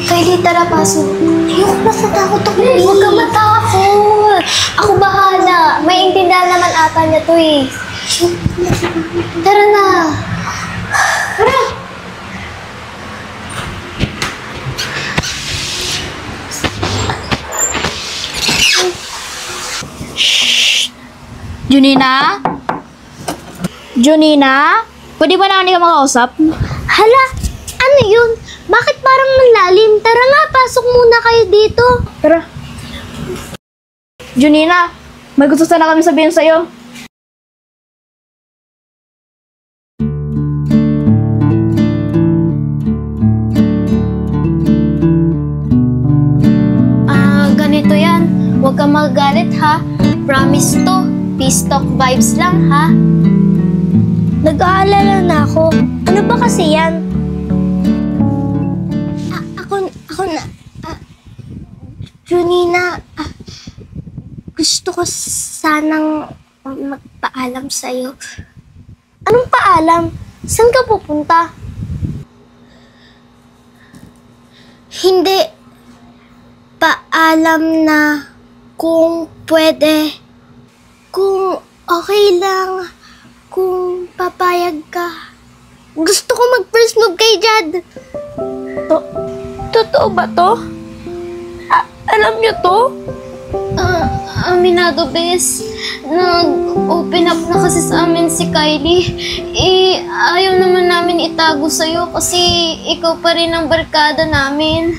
Kylie, tara pasok. Ayoko na sa takot ako. Huwag ka matakot. Ako bahala. May intindihan naman ata niya to eh. Tara na. Tara. Junina? Junina? Pwede ba namin ka makausap? Hala, ano yun? Bakit parang malalim? Tara nga, pasok muna kayo dito. Tara. Junina, may gusto sana kami sabihin sa'yo. Ganito yan. Huwag kang magagalit ha. Promise to. Peace talk vibes lang ha. Nag-aalala na ako. Ano ba kasi yan? Ako na. Junina, gusto ko sanang magpaalam sa'yo. Anong paalam? Saan ka pupunta? Hindi. Paalam na kung pwede, kung okay lang, kung papayag ka. Gusto ko mag-first move kay Jad. Totoo ba to? Alam niyo to? Aminado, bes. Nag-open up na kasi sa amin si Kylie. Ayaw naman namin itago sa'yo kasi ikaw pa rin ang barkada namin.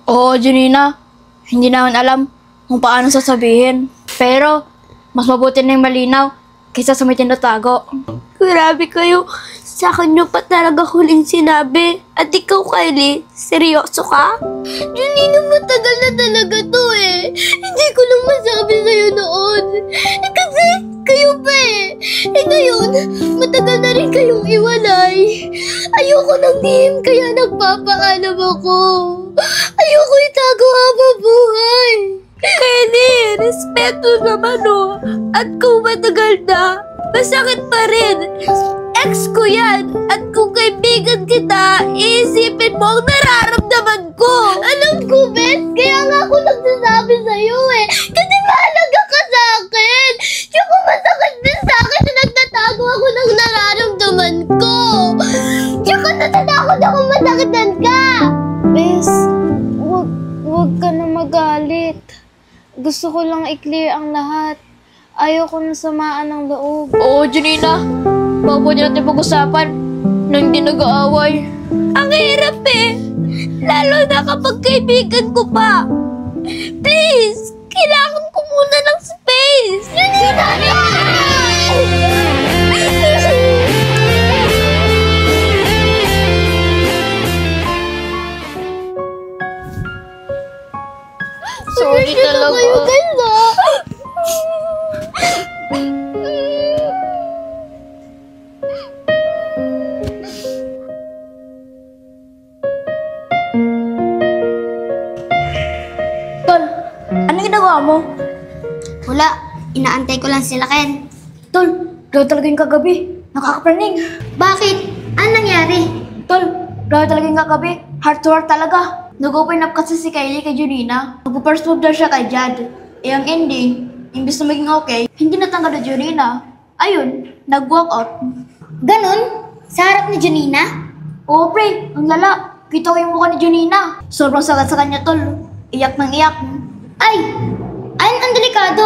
Oo, Junina. Hindi naman alam kung paano sasabihin. Pero, mas mabuti na yung malinaw kaysa sa may tinatago. Grabe kayo. Sa akin nyo pa talaga huling sinabi. At ikaw, Kylie, seryoso ka? Junina, matagal na talaga to eh. Hindi ko lang masabi sa'yo noon. Kasi kayo pa eh. Ngayon, matagal na rin kayong iwalay. Ayoko nang dihim kaya nagpapaalam ako. Ayoko itago habang buhay. Kylie, respeto naman oh. At kung matagal na, masakit pa rin. Ex ko yan. At kung kaibigan kita, iisipin mo ang nararamdaman ko. Alam ko, Bes. Kaya nga ako nagsasabi sa'yo eh. Kasi mahalaga ka sa akin. Tsaka masakit din sa akin na nagtatago ako ng nararamdaman ko. Tsaka natatakot ako masakitan ka. Bes, wag ka na magalit. Gusto ko lang i-clear ang lahat. Ayoko na samaan ng loob. Oo, Junina. Mabuti natin pag-usapan nang hindi nag-aaway. Ang hirap eh. Lalo na kapag kaibigan ko pa. Please, kailangan ko muna ng space. Junina na! Sorry talaga. Kayo ganda. Tol, ano ginagawa mo? Wala, inaantay ko lang sila Ken. Tol, grabe talaga yung kagabi. Nakakapraning. Bakit? Ano nangyari? Tol, grabe talaga yung kagabi. Heart to heart talaga. Nag-open up kasi si Kylie kay Junina. Mag-first move daw siya kay Jad. Eh ang ending, imbis na maging okay, hindi natanggap na Junina. Ayun, nag-walk out. Ganon? Sa harap ni Junina? Oo pre, ang lala. Kita ko yung mukha ni Junina. Sobrang sagat sa kanya tol. Iyak ng iyak. Ay! Ayun ang delikado.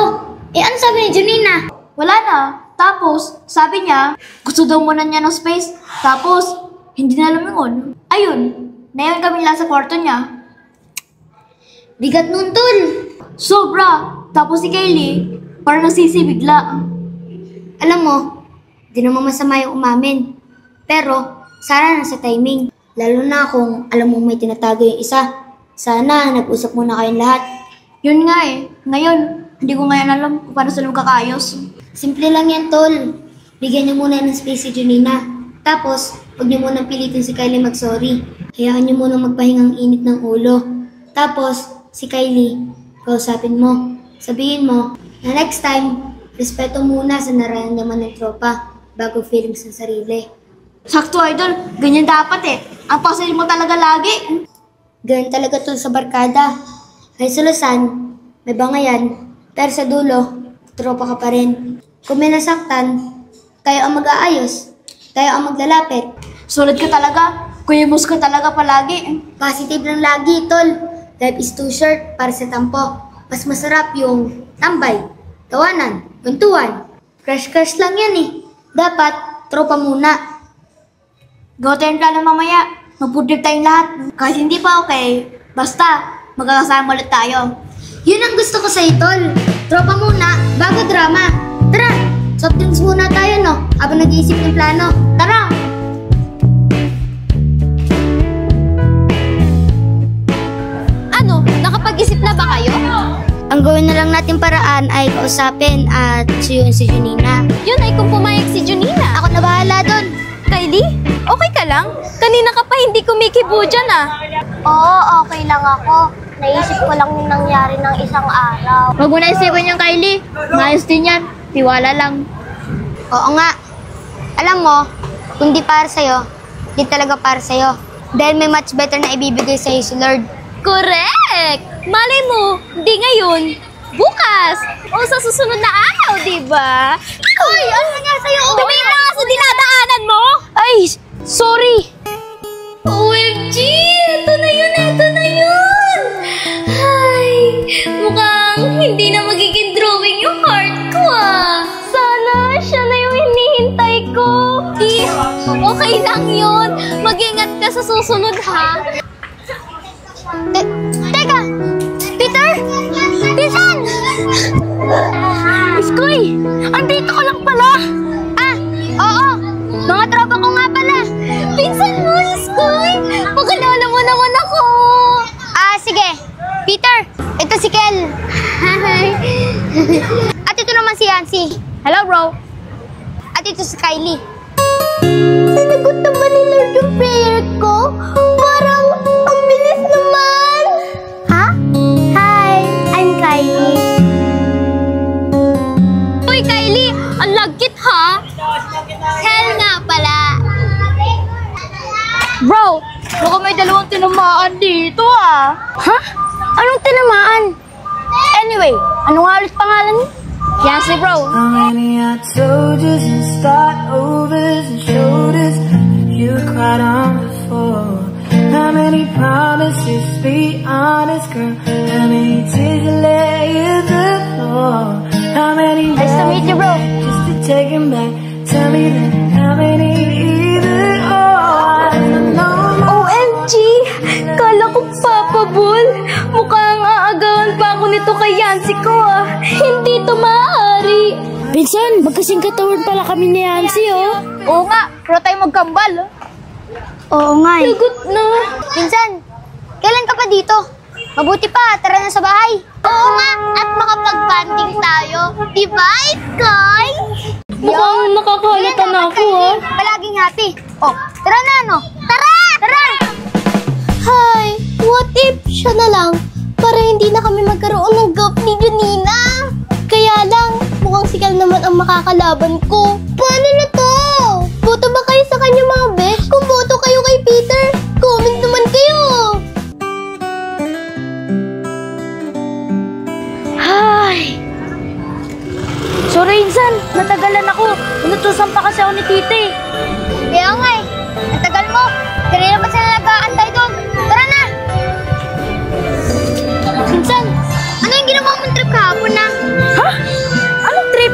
Eh ano sabi ni Junina? Wala na. Tapos, sabi niya, gusto daw muna niya ng space. Tapos, hindi na lumingon. Ayun, nayon kami lang sa kwarto niya. Bigat nun, tol. Sobra. Tapos si Kylie, parang nasisi bigla. Alam mo, di naman masama yung umamin. Pero, sana nasa timing. Lalo na kung alam mo may tinatago yung isa. Sana nag-usap muna kayong lahat. Yun nga eh. Ngayon, hindi ko ngayon alam kung paano sila magkakaayos. Simple lang yan, tol. Bigyan niyo muna ng space si Junina. Tapos, huwag niyo muna pilitin si Kylie mag-sorry. Hayaan niyo muna magpahingang init ng ulo. Tapos, si Kylie, kausapin mo. Sabihin mo na next time, respeto muna sa nararamdaman ng tropa bago feelings ng sarili. Sakto idol, ganyan dapat eh. Ang pasil mo talaga lagi. Ganyan talaga tol sa barkada. Kahit sa Luzon, may bangayan, pero sa dulo, tropa ka pa rin. Kung may nasaktan, kayo ang mag-aayos, kayo ang maglalapit. Solid ka talaga. Kuyemos ka talaga palagi. Positive lang lagi, tol. Life is too short para sa tampo. Mas masarap yung tambay, tawanan, kuntuan. Crush-crush lang yan eh. Dapat, tropa muna. Go tayo yung plano mamaya. Mag-food trip tayong lahat. Kahit hindi pa okay, basta magkakasama ulit tayo. Yun ang gusto ko sa'yo, tol. Tropa muna, bago drama. Tara, soft drinks muna tayo, no? Habang nag-iisip ng plano. Tara! Ano, nakapag-isip na ba kayo? Ang gawin na lang natin paraan ay kausapin at suyuin si Junina. Yun ay kung pumayag si Junina. Ako na bahala doon. Kylie, okay ka lang? Kanina ka pa hindi kumikibo dyan ah. Oo, okay lang ako. Naisip ko lang yung nangyari ng isang araw. Huwag mo na isipin yung Kylie. Maayos din yan. Tiwala lang. Oo nga. Alam mo, kung di para sa'yo, di talaga para sa'yo. Dahil may much better na ibibigay sa'yo si Lord. Correct! Malay mo, di ngayon, bukas, o sa susunod na araw, di ba? Uy, ano nga sa'yo? Tumingin na nga sa dinadaanan mo! Ay, sorry. OMG! Ito na yun, ito na yun! Ay, mukhang hindi na magiging drawing yung heart ko ah. Sana siya na yung hinihintay ko. Okay lang yun. Mag-ingat ka sa susunod ha. Teka! Peter! Pinsan! Iskoy, andito ka lang pala. Ah, oo. Mga tropa ko nga pala. Pinsan mo, Iskoy! Pakilala mo naman ako! Ah, sige. Peter, ito si Kel. Hi! At ito naman si Yancy. Hello, bro. At ito si Kylie. Sinagot na ba ni Lord yung prayer ko? Parang ang bilis naman. Ha? Hi, I'm Kylie. Uy, Kylie! Ang lagkit ha! Kel nga pala. Bro, mukhang may dalawang tinamaan dito ah. Ha? Anong tinamaan? Anyway, ano nga ulit pangalan niya? Yancy, bro. How many hot soldiers and start overs and shoulders you cried on before? How many promises, be honest, girl? How many tears you let you the floor? How many Nice to meet you, bro. just to take him back? Tell me that. How many either or? I don't know. OMG! Kala ko papabol. Mukhang aagawan pa ako nito kay Yancy ko ah. Hindi to maaari. Pinsan, magkasing katawad pala kami ni Yancy, oh. Oo nga, pero tayo magkambal, oh. Oo nga eh. Lagot na. Pinsan, kailan ka pa dito? Mabuti pa, tara na sa bahay. Oo nga, at makapag-banding tayo. Diba, Iskoy? Mukhang nakakahalata na ako ah. Palaging happy. Oh, tara na, no? Tara! Tara! Hi! What if siya na lang? Para hindi na kami magkaroon ng gap ni Junina. Kaya lang, mukhang sikal naman ang makakalaban ko. Paano na to? Boto ba kayo sa kanya mga besh? Kung boto kayo kay Peter, comment naman kayo. Hi! Sorry, Insan. Natagalan ako. Inutusan pa kasi ako ni Tite. Kaya nga eh. Ang tagal mo. Kanina pa sila nag-aantay doon. Tara na! Pinsan, ano yung ginawa mong trip kahapon na? Ha? Anong trip?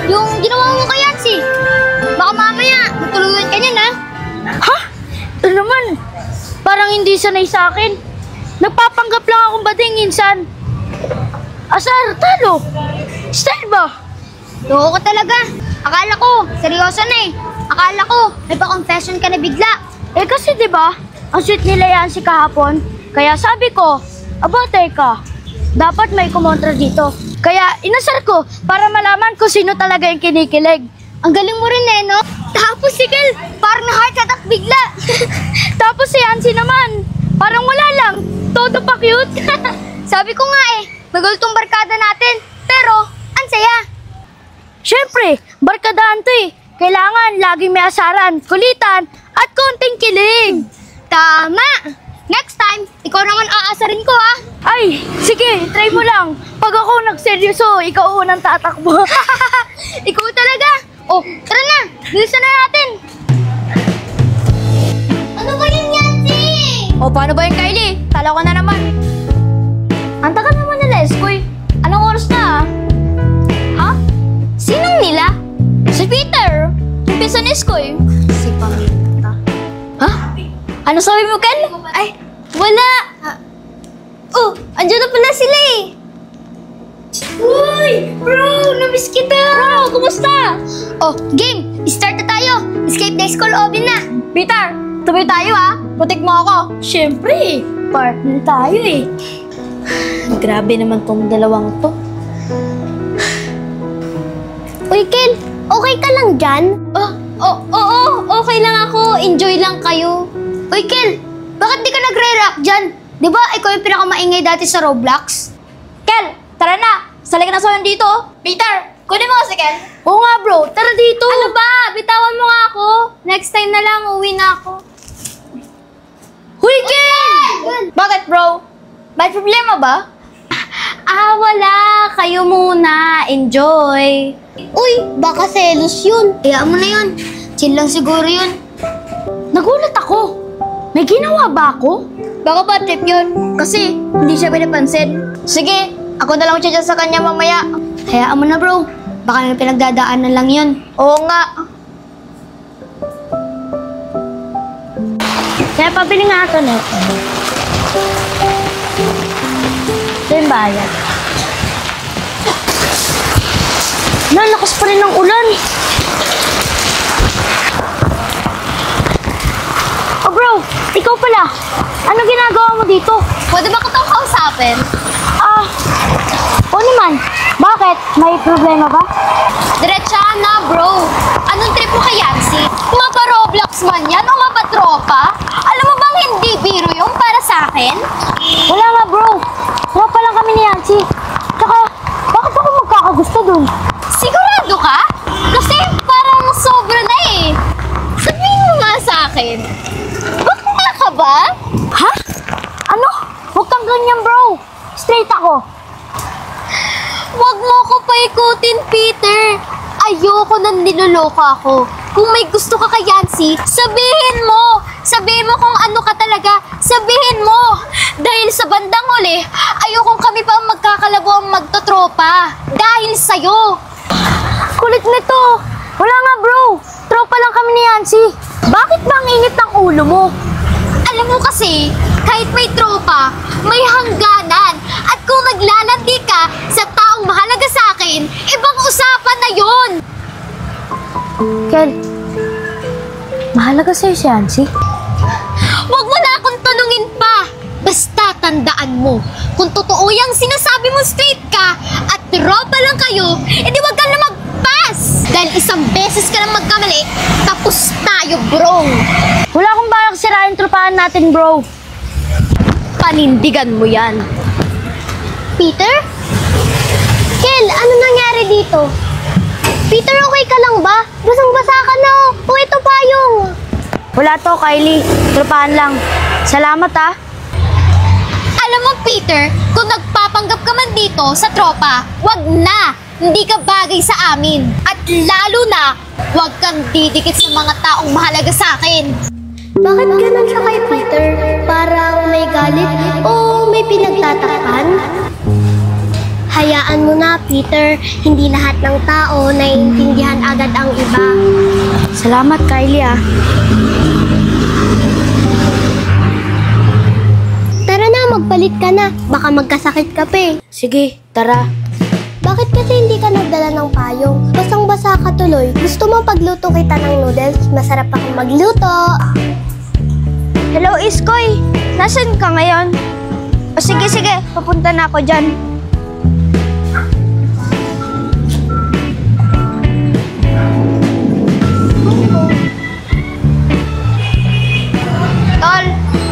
Yung ginawa mo kay Yancy. Baka mamaya, matuluyan ka niyan, ha? Ha? Ito naman. Parang hindi sanay sa akin. Nagpapanggap lang akong bading, Insan. Asar, talo. Style ba? Loko ko talaga. Akala ko, seryoso na eh. Akala ko, may pa-confession ka na bigla. Eh kasi 'di ba? Ang sweet nila Yancy kahapon. Kaya sabi ko, aba teka, dapat may kumontra dito. Kaya inasar ko para malaman ko sino talaga yung kinikilig. Ang galing mo rin eh, no? Tapos si Kel, parang na-heart attack bigla. Tapos si Yancy naman, parang wala lang, todo pa cute. Sabi ko nga eh, magultong barkada natin. Pero, ang saya. Syempre, barkadahan to eh. Kailangan laging may asaran, kulitan, at konting kilig. Tama! Next time, ikaw naman aasarin ko, ha? Ay, sige, try mo lang. Pag ako nagseryoso, ikaw unang tatakbo. Ikaw talaga. Oh, tara na. Bilisan na natin. Ano ba yun, Yancy? O paano ba yung Kylie? Talo ka na naman. Ang tagal naman nila, Eskoy. Anong oras na, Ha? Sinong nila? Si Peter. Umpisa ni Iskoy. Si Pamita. Ha? Ano Ano sabi mo, Ken? Ay, wala. Oh, andyan na pala sila eh. Uy, bro, namiss kita. Bro, kumusta? Oh, game. Start na tayo. Escape the school oven na. Peter, tuloy tayo ha. Putik mo ako. Siyempre, partner tayo eh. Grabe naman tong dalawang to. Uy, Ken, okay ka lang dyan? Oo, okay lang ako. Enjoy lang kayo. Uy, Ken, bakit di ka nagre-rock dyan? Di ba ikaw yung pinakamaingay dati sa Roblox? Ken, tara na. Sali ka na sa dito. Peter, kunin mo kasi, Ken. Oo nga, bro. Tara dito. Ano ba? Bitawan mo nga ako. Next time na lang, uwi na ako. Huy, Ken! Bakit, bro? May problema ba? Wala. Kayo muna. Enjoy. Uy, baka selos yun. Hayaan mo na yun. Chill lang siguro yun. Nagulat ako. May ginawa ba ako? Baka ba trip yun? Kasi hindi siya pinapansin. Sige, ako na lang siya sa kanya mamaya. Hayaan mo na, bro. Baka may pinagdadaanan lang yun. Oo nga. Kaya pabili nga ako na. Ito yung bayad. Lakas pa rin ng ulan. Oh, bro. Ikaw pala. Ano ginagawa mo dito? Pwede ba kitang kausapin? O naman. Bakit? May problema ba? Diretsahan na, bro. Anong trip mo kay Yancy? Mapa-Roblox man yan o mapa-tropa? Alam mo bang hindi biro yung para sa akin? Wala nga, bro. Tropa lang kami ni Yancy. Tsaka, bakit ako magkakagusto dun? Sigurado ka? Kasi parang sobra na eh. Sabihin mo nga sa akin. Bakla ka ba? Ha? Ano? Huwag kang ganyan, bro. Straight ako. Huwag mo ko paikutin, Peter. Ayoko nang niloloka ako. Kung may gusto ka kay Yancy, sabihin mo. Sabihin mo kung ano ka talaga. Sabihin mo. Dahil sa bandang huli, ayokong kami pa ang magkakalabo ang magtotropa. Dahil sa'yo. Kulit nito. Wala nga, bro. Tropa lang kami ni Yancy. Bakit ba ang init ng ulo mo? Alam mo kasi, kahit may tropa, may hangganan. At kung naglalandi ka sa taong mahalaga sa akin, ibang usapan na yon. Ken, mahalaga sa'yo si Yancy. Huwag mo na akong tanungin pa. Basta tandaan mo, kung totoo yung sinasabi mo straight ka at tropa lang kayo, edi wag ka na mag-pass. Dahil isang beses ka lang magkamali, tapos tayo, bro. Wala akong balak sirain tropahan natin, bro. Panindigan mo yan. Peter? Kel, ano nangyari dito? Peter, okay ka lang ba? Basang-basa ka na, oh. O, ito payong. Wala to, Kylie. Tropahan lang. Salamat, ah. Alam mo, Peter, kung nagpapanggap ka man dito sa tropa, wag na. Hindi ka bagay sa amin. At lalo na, wag kang didikit sa mga taong mahalaga sa akin. Bakit ganun siya kay Peter? Parang may galit o may pinagtatakpan? Hayaan mo na, Peter. Hindi lahat ng tao naiintindihan agad ang iba. Salamat, Kylie, ah. Tara na, magpalit ka na. Baka magkasakit ka pa eh. Sige, tara. Bakit kasi hindi ka nagdala ng payong? Basang-basa ka tuloy. Gusto mo pagluto kita ng noodles? Masarap akong magluto. Hello, Iskoy. Nasaan ka ngayon? O sige, papunta na ako dyan. Tol,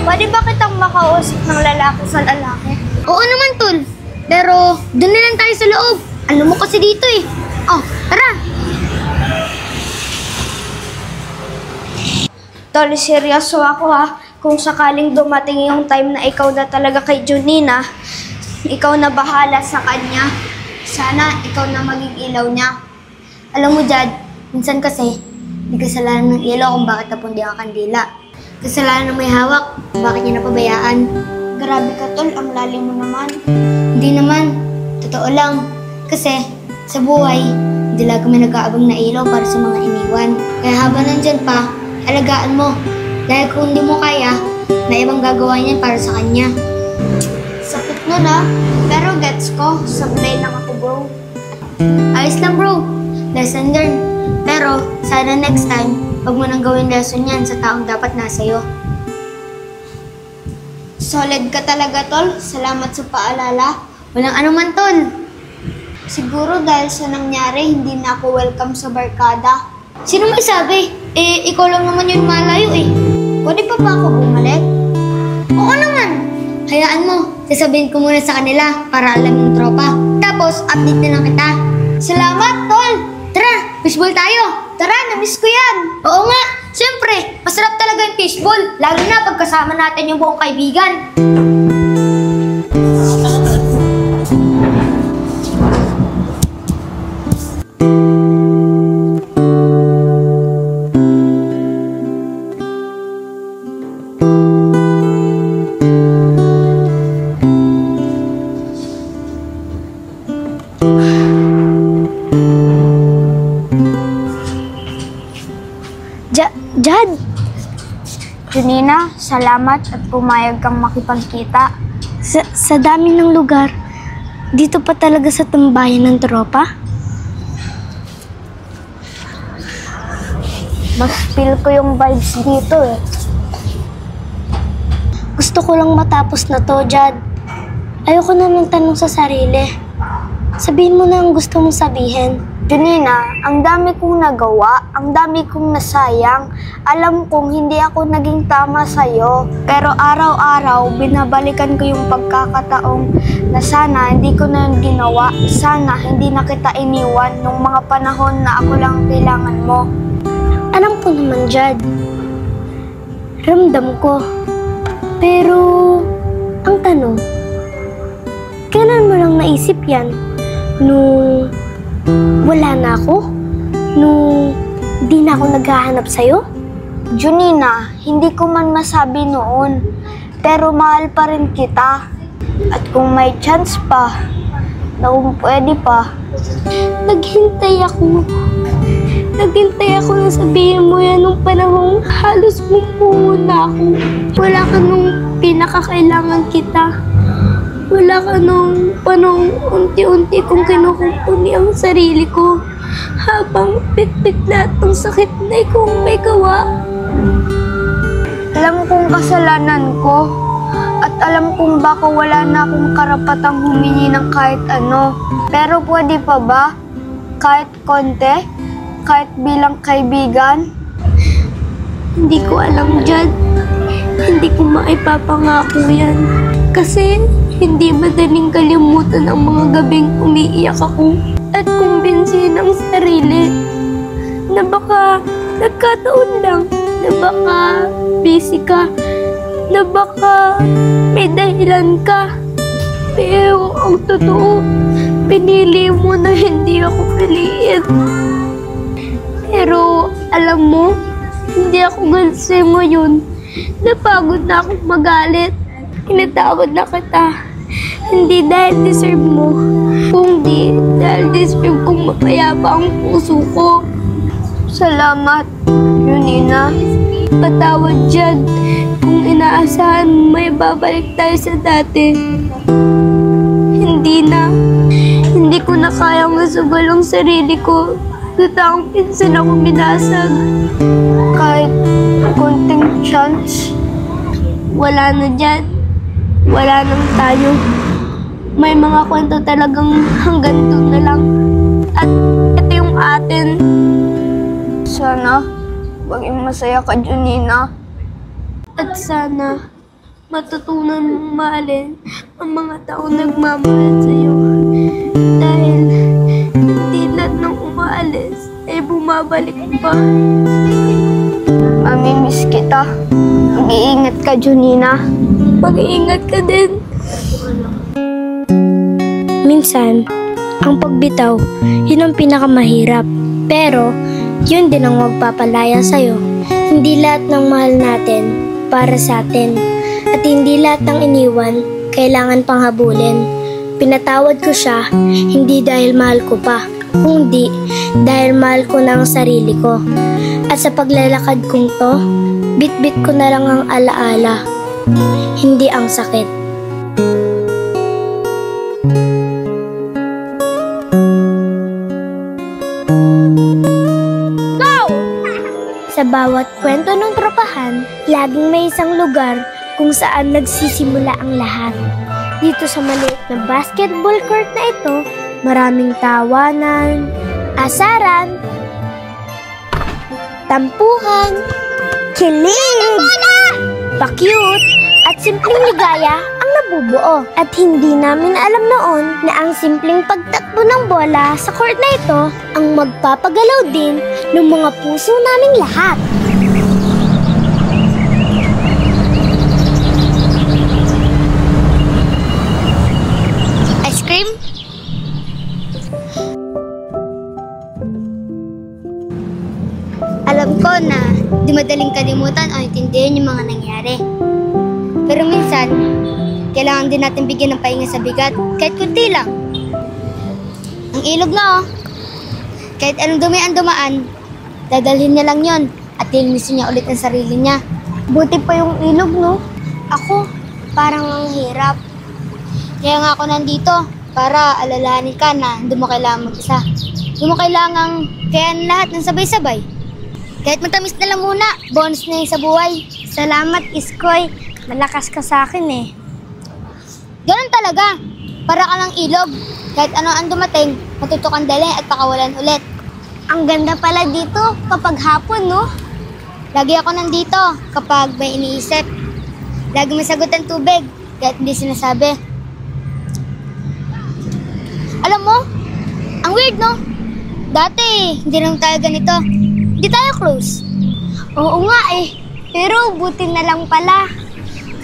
pwede ba kitang makausap ng lalaki sa lalaki? Oo naman, Tol. Pero, doon na lang tayo sa loob. Alam mo kasi dito eh. Oh, tara. Tol, seryoso ako ha. Kung sakaling dumating yung time na ikaw na talaga kay Junina, ikaw na bahala sa kanya. Sana ikaw na maging ilaw niya. Alam mo, Jad, minsan kasi, hindi kasalanan ng ilaw kung bakit napundi ang kandila. Kasalanan ng may hawak, bakit niya napabayaan. Grabe ka, Tol. Ang lalim mo naman. Hindi naman. Totoo lang. Kasi, sa buhay, hindi lang kami nag-aabang na ilaw para sa mga iniwan. Kaya habang nandyan pa, alagaan mo. Dahil kung hindi mo kaya, May ibang gagawa niyan para sa kanya. Sakit nun pero gets ko. Sablay lang ako bro. Ayos lang bro. Lesson learned. Pero sana next time, wag mo nang gawin lesson yan sa taong dapat nasa'yo. Solid ka talaga, tol. Salamat sa paalala. Walang anuman, tol. Siguro dahil sa nangyari, hindi na ako welcome sa barkada. Sino may sabi? Ikaw lang naman yun malayo Pwede pa ba ako bumalik? Oo naman. Hayaan mo. Sasabihin ko muna sa kanila para alam yung tropa. Tapos, update na lang kita. Salamat, tol. Tara, fishball tayo. Tara, na-miss ko yan. Oo nga. Siyempre, masarap talaga yung fishball. Lalo na pagkasama natin yung buong kaibigan. Jad! Junina, salamat at pumayag kang makipagkita. Sa dami ng lugar, dito pa talaga sa tambayan ng tropa? Mas feel ko yung vibes dito Gusto ko lang matapos na to, Jad. Ayoko na ng tanong sa sarili. Sabihin mo na ang gusto mong sabihin. Junina, ang dami kong nagawa, ang dami kong nasayang. Alam kong hindi ako naging tama sa'yo. Pero araw-araw, binabalikan ko yung pagkakataong na sana hindi ko na yung ginawa. Sana hindi na kita iniwan nung mga panahon na ako lang kailangan mo. Alam ko naman, Jad. Ramdam ko. Pero, ang tanong, kailan mo lang naisip yan? Nung wala na ako? Nung di na ako naghahanap sa'yo? Junina, hindi ko man masabi noon, pero mahal pa rin kita. At kung may chance pa, na kung pwede pa, Naghintay ako na sabihin mo yan nung panahong halos bumuo na ako. Wala ka nung pinakakailangan kita. Wala ka nung panong unti-unti kong kinukumpuni ang sarili ko habang pit-pit lahat ng sakit na ikaw may gawa. alam kong kasalanan ko at alam kong baka wala na akong karapatang humingi ng kahit ano. Pero pwede pa ba? Kahit konti? Kahit bilang kaibigan? Hindi ko alam, Jad. Hindi ko maipapangako yan. Kasi hindi madaling kalimutan ang mga gabing umiiyak ako at kumbinsihin ang sarili na baka nagkataon lang, na baka busy ka, na baka may dahilan ka. Pero ang totoo, pinili mo na hindi ako piliin. Pero alam mo, hindi ako galit sa'yo ngayon. Napagod na akong magalit. Pinatawad na kita. Hindi dahil deserve mo, kundi dahil deserve kong mapayapa ang puso ko. Salamat, Junina. Patawad dyan kung inaasahan may babalik tayo sa dati. Hindi na. Hindi ko na kayang masugal ang sarili ko. Totaong pinsan ako binasag. Kahit konting chance, Wala na dyan. Wala nang tayo. May mga kwento talagang hanggang doon na lang. At ito yung atin. sana maging masaya ka, Junina. At sana matutunan mong mahalin ang mga taong nagmamahal sa'yo. Dahil hindi lahat ng umaalis ay bumabalik pa. Mamimiss kita. Mag-iingat ka, Junina. Mag-iingat ka din. Minsan, ang pagbitaw, yun ang pinakamahirap. Pero, yun din ang magpapalaya sa'yo. Hindi lahat ng mahal natin para sa atin. At hindi lahat ng iniwan kailangan pang habulin. Pinatawad ko siya, hindi dahil mahal ko pa, kundi dahil mahal ko na ang sarili ko. At sa paglalakad kong to, bit-bit ko na lang ang alaala hindi ang sakit. Sa bawat kwento ng tropahan, laging may isang lugar kung saan nagsisimula ang lahat. Dito sa maliit na basketball court na ito, maraming tawanan, asaran, tampuhan, kilig, pa-cute, at simpleng ligaya ang nabubuo. At hindi namin alam noon na ang simpleng pagtakbo ng bola sa court na ito ang magpapagalaw din ng mga puso naming lahat. Ice cream? Alam ko na di madaling kalimutan o intindihin yung mga nangyari. Pero minsan, kailangan din natin bigyan ng pahinga sa bigat, kahit kunti lang. Ang ilog na kahit anong dumi ang dumaan, dadalhin niya lang yon at lilinisin niya ulit ang sarili niya. Buti pa yung ilog, no? Ako, parang ang hirap. Kaya nga ako nandito, para alalahanin ka na hindi mo kailangan mag-isa. Hindi mo kailangang kayanin lahat ng sabay-sabay. Kahit matamis na lang muna, bonus na yun sa buhay. Salamat, Iskoy. Malakas ka sa akin eh. Ganun talaga. Para ka ng ilog. Kahit ano ang dumating, matutukan dali at pakawalan ulit. Ang ganda pala dito kapag hapon, no? Lagi ako nandito kapag may iniisip. Lagi may sagot ang tubig, kahit hindi sinasabi. Alam mo, ang weird, no? Dati, hindi lang tayo ganito. Hindi tayo close. Oo nga eh. Pero buti na lang pala.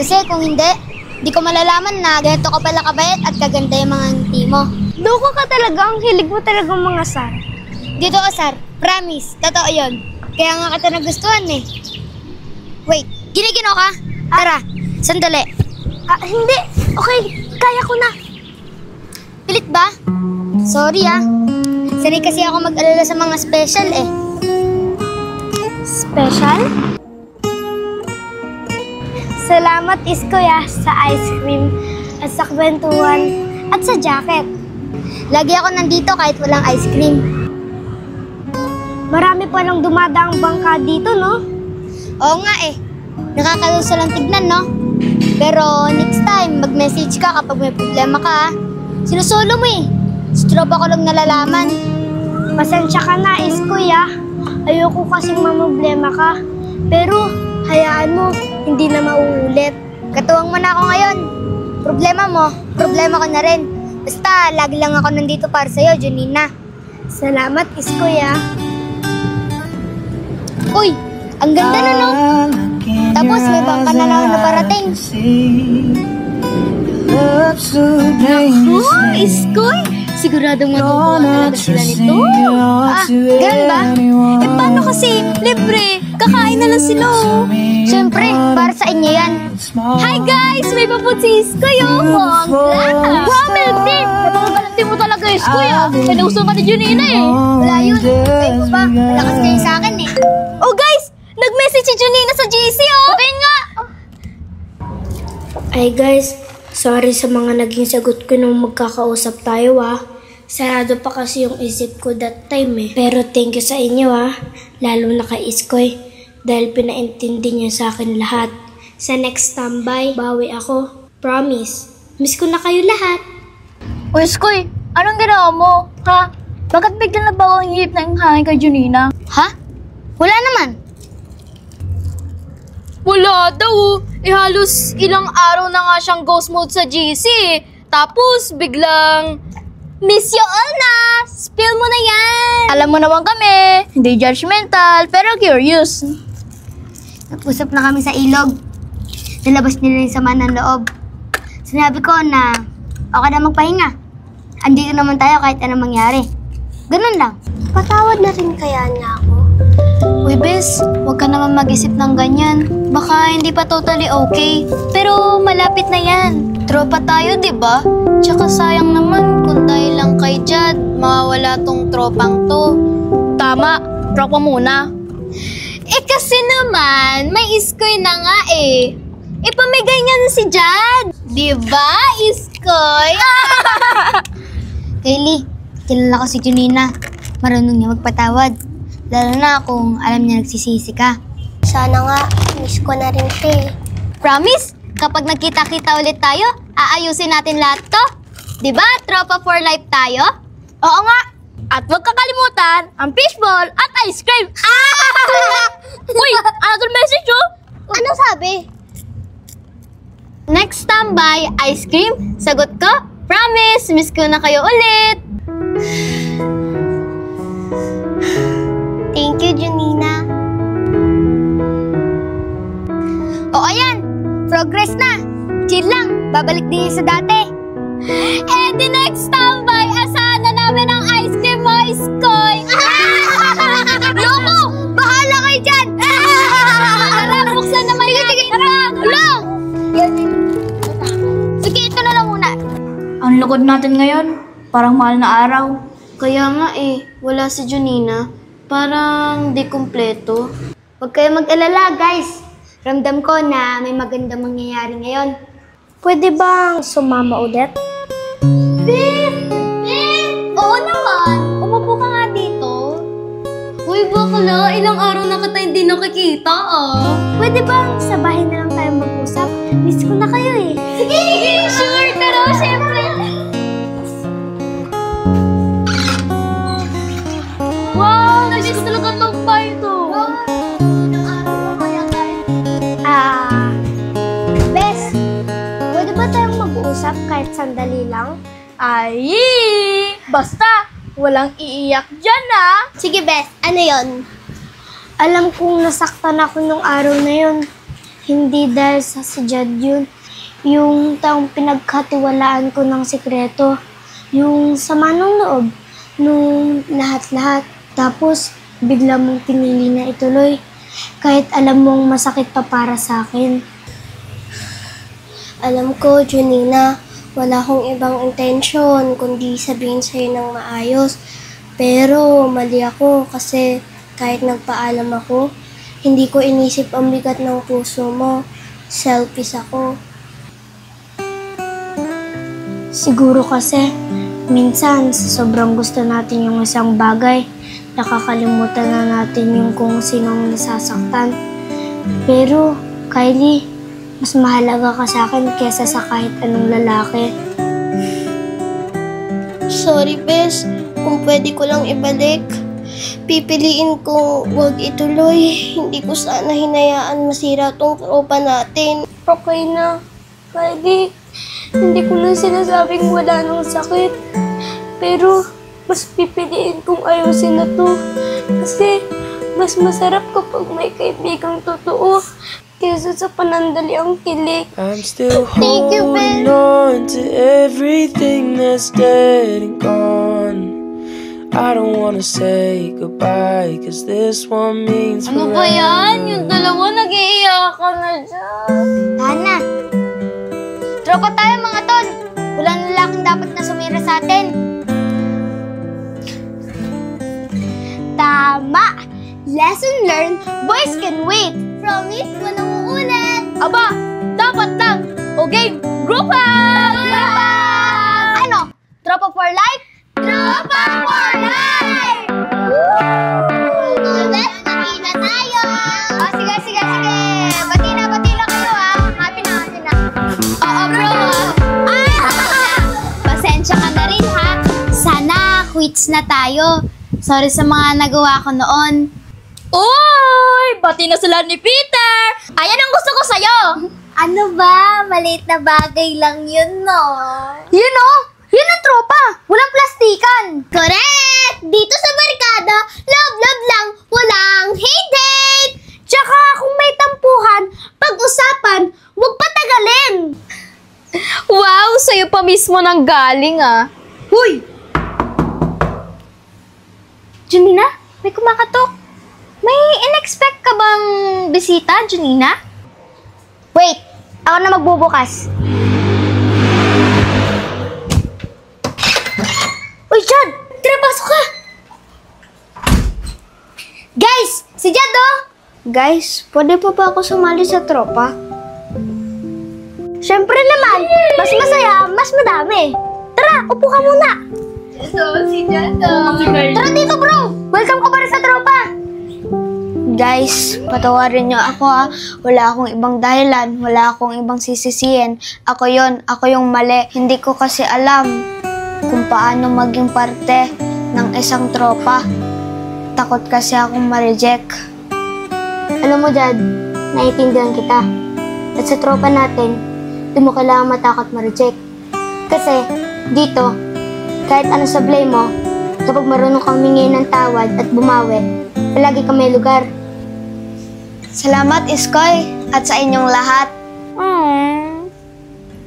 Kasi kung hindi, di ko malalaman na ganito ka pala kabait at kaganda yung mga ngiti mo. Doko ka talaga, ang hilig mo talagang mga sar. Dito ka, Sar. Promise. Totoo yun. Kaya nga kita nagustuhan eh. Wait, giniginaw ka? Tara, sandali. Hindi. Okay, kaya ko na. Pilit ba? Sorry Sanay kasi ako mag-alala sa mga special eh. Special? Salamat, Iskoy, sa ice cream at sa kwentuhan at sa jacket. Lagi ako nandito kahit walang ice cream. Marami pa lang dumadaang bangka dito, no? Oo nga eh. Nakakaluso lang tignan, no? Pero next time, mag-message ka kapag may problema ka, sinusolo mo eh. Sa tropa ko lang nalalaman. Pasensya ka na, Iskoy, Ayoko kasing mamroblema ka. Pero, hayaan mo, hindi na mauulit. Katuwang mo na ako ngayon. Problema mo, problema ko na rin. Basta, lagi lang ako nandito para sa'yo, Junina. Salamat, Iskoy, Uy, ang ganda na, no? Tapos, may bangka na lang na parating. Oh, Iskoy! Siguradong matutuwa talaga sila nito. Ganun ba? Paano kasi? Libre! Kakain na lang sila, Siyempre, para sa inyo yan. Hi guys! May paput si Iskoy, Bongga! Wow, Melty! Napakagalante mo talaga, Iskoy, Pinuso ka ni Junina, Wala yun. Kayo ba? Malakas kayo sa akin, Oh guys! Nag-message si Junina sa GC, Okay nga! Ay guys, sorry sa mga naging sagot ko nung magkakausap tayo, Sarado pa kasi yung isip ko that time, Pero thank you sa inyo, Lalo na kay Iskoy. Dahil pinaintindi niya sa akin lahat. Sa next tambay, bawi ako. Promise. Miss ko na kayo lahat. O Iskoy, anong ginawa mo? Ha? Bakit biglang nabawa ang hihip ng hangin kay Junina? Ha? Wala naman. Wala daw. Halos ilang araw na nga siyang ghost mode sa GC. Tapos biglang, miss you all na! Spill mo na yan! Alam mo naman kami, hindi judgmental, pero curious. Nag-usap na kami sa ilog. Nalabas nila yung sama ng loob. Sinabi ko na okay na magpahinga. Andito naman tayo kahit anong mangyari. Ganun lang. Patawad na rin kaya niya ako. Uy, Bes, huwag ka naman mag-isip ng ganyan. Baka hindi pa totally okay. Pero malapit na yan. Tropa tayo, di ba? Tsaka sayang naman kung dahil lang kay Jad, mawawala tong tropang to. Tama, tropa muna. Kasi naman, may Iskoy na nga ipamigay niya na si Jad. Diba, Iskoy? Kaylee, kilala ko si Junina. Marunong niya magpatawad. Lalo na kung alam niya nagsisisi ka. Sana nga, miss ko na rin siya eh. Promise, kapag nagkita-kita ulit tayo, aayusin natin lahat to. Diba, tropa for life tayo? Oo nga. At huwag kakalimutan ang fishball at ice cream. Uy, another message oh. Ano sabi? Next tambay, ice cream. Sagot ko, promise, miss ko na kayo ulit. Thank you, Junina. O ayan, progress na. Chill lang, babalik din sa dati. Eh, the next tambay, asahan na namin ang ice cream mo, Iskoy. Loko! Bahala kayo dyan! Tara, buksan naman natin. Tara, tulong! Sige, ito na lang muna. Ang lugod natin ngayon, parang mahal na araw. Kaya nga eh, wala si Junina. Parang di kumpleto. Huwag kayo mag-alala, guys. Ramdam ko na may magandang mangyayari ngayon. Pwede bang sumama ulit? Oo naman, umupo ka nga dito. Uy, bakla, ilang araw na kita hindi nakikita ah. Pwede bang sa bahay na lang tayo mag-usap? Miss ko na kayo eh. Sige, sure, pero syempre. Wow, nag-miss talaga tong pie to. Bes, pwede ba tayong mag-usap kahit sandali lang? Ay! Basta, walang iiyak dyan ah! Sige, Beth. Ano yon? Alam kong nasaktan ako nung araw na yun. Hindi dahil sa si Jad yun. Yung taong pinagkatiwalaan ko ng sikreto. Yung sama ng loob. Nung lahat-lahat. Tapos, bigla mong pinili na ituloy. Kahit alam mong masakit pa para sa akin. Alam ko, Junina, wala akong ibang intensyon kundi sabihin sa'yo ng maayos. Pero mali ako kasi kahit nagpaalam ako, hindi ko inisip ang bigat ng puso mo. Selfish ako. Siguro kasi, minsan sa sobrang gusto natin yung isang bagay, nakakalimutan na natin yung kung sinong nasasaktan. Pero, Kylie, mas mahalaga ka sa akin kesa sa kahit anong lalaki. Sorry, Bes. Kung pwede ko lang ibalik, pipiliin kong huwag ituloy. Hindi ko sana hinayaan masira tong tropa natin. Okay na. Kylie, hindi ko na sinasabing wala nang sakit. Pero, mas pipiliin kong ayusin na to. Kasi, mas masarap kapag may kaibigang totoo kesa sa panandali ang kilig. I'm still holding on to everything that's dead and gone. I don't wanna say goodbye, cause this one means Ano ba yan? Yung dalawa nag-iiyakan na dyan. Tana, tropa tayo mga tol. Walang lalaking dapat na sumira sa atin. Tama! Lesson learned, boys can wait. Promise, walang uulit. Aba, dapat lang. O game, group up! Ano? Tropa for life? Tropa for life! Beth, bati na tayo! Oh, sige. Bati na kayo ha. Happy na. Oo, bro. Pasensya ka na rin, ha? Sana quits na tayo. Sorry sa mga nagawa ko noon. Uy! Bati na sila ni Peter! Ayan ang gusto ko sa'yo! Ano ba? Maliit na bagay lang yun, no? Yun o! Yun ang tropa! Walang plastikan! Correct! Dito sa barkada, love lang, walang hate-hate! Tsaka kung may tampuhan, pag-usapan, huwag patagalin. Wow! Sa'yo pa mismo nang galing ah! Huy! Junina, may kumakatok. May in-expect ka bang bisita, Junina? Wait, ako na magbubukas. Uy, Jad! Tara, pasok ka! Guys! Si Jad, oh! Guys, pwede pa ba ako sumali sa tropa? Siyempre naman, mas masaya, mas madami. Tara, upo ka muna. Tara dito, bro. Welcome ka pa rin sa tropa. Guys, patawarin niyo ako ha. Wala akong ibang dahilan, wala akong ibang sisisihin. Ako yung mali. Hindi ko kasi alam kung paano maging parte ng isang tropa. Takot kasi akong ma-reject. Alam mo, Jad, naiintindihan kita. At sa tropa natin, di mo kailangang matakot ma-reject. Kasi, dito, kahit ano sablay mo, kapag marunong kang humingi ng tawad at bumawi, palagi ka may lugar. Salamat, Iskoy, at sa inyong lahat.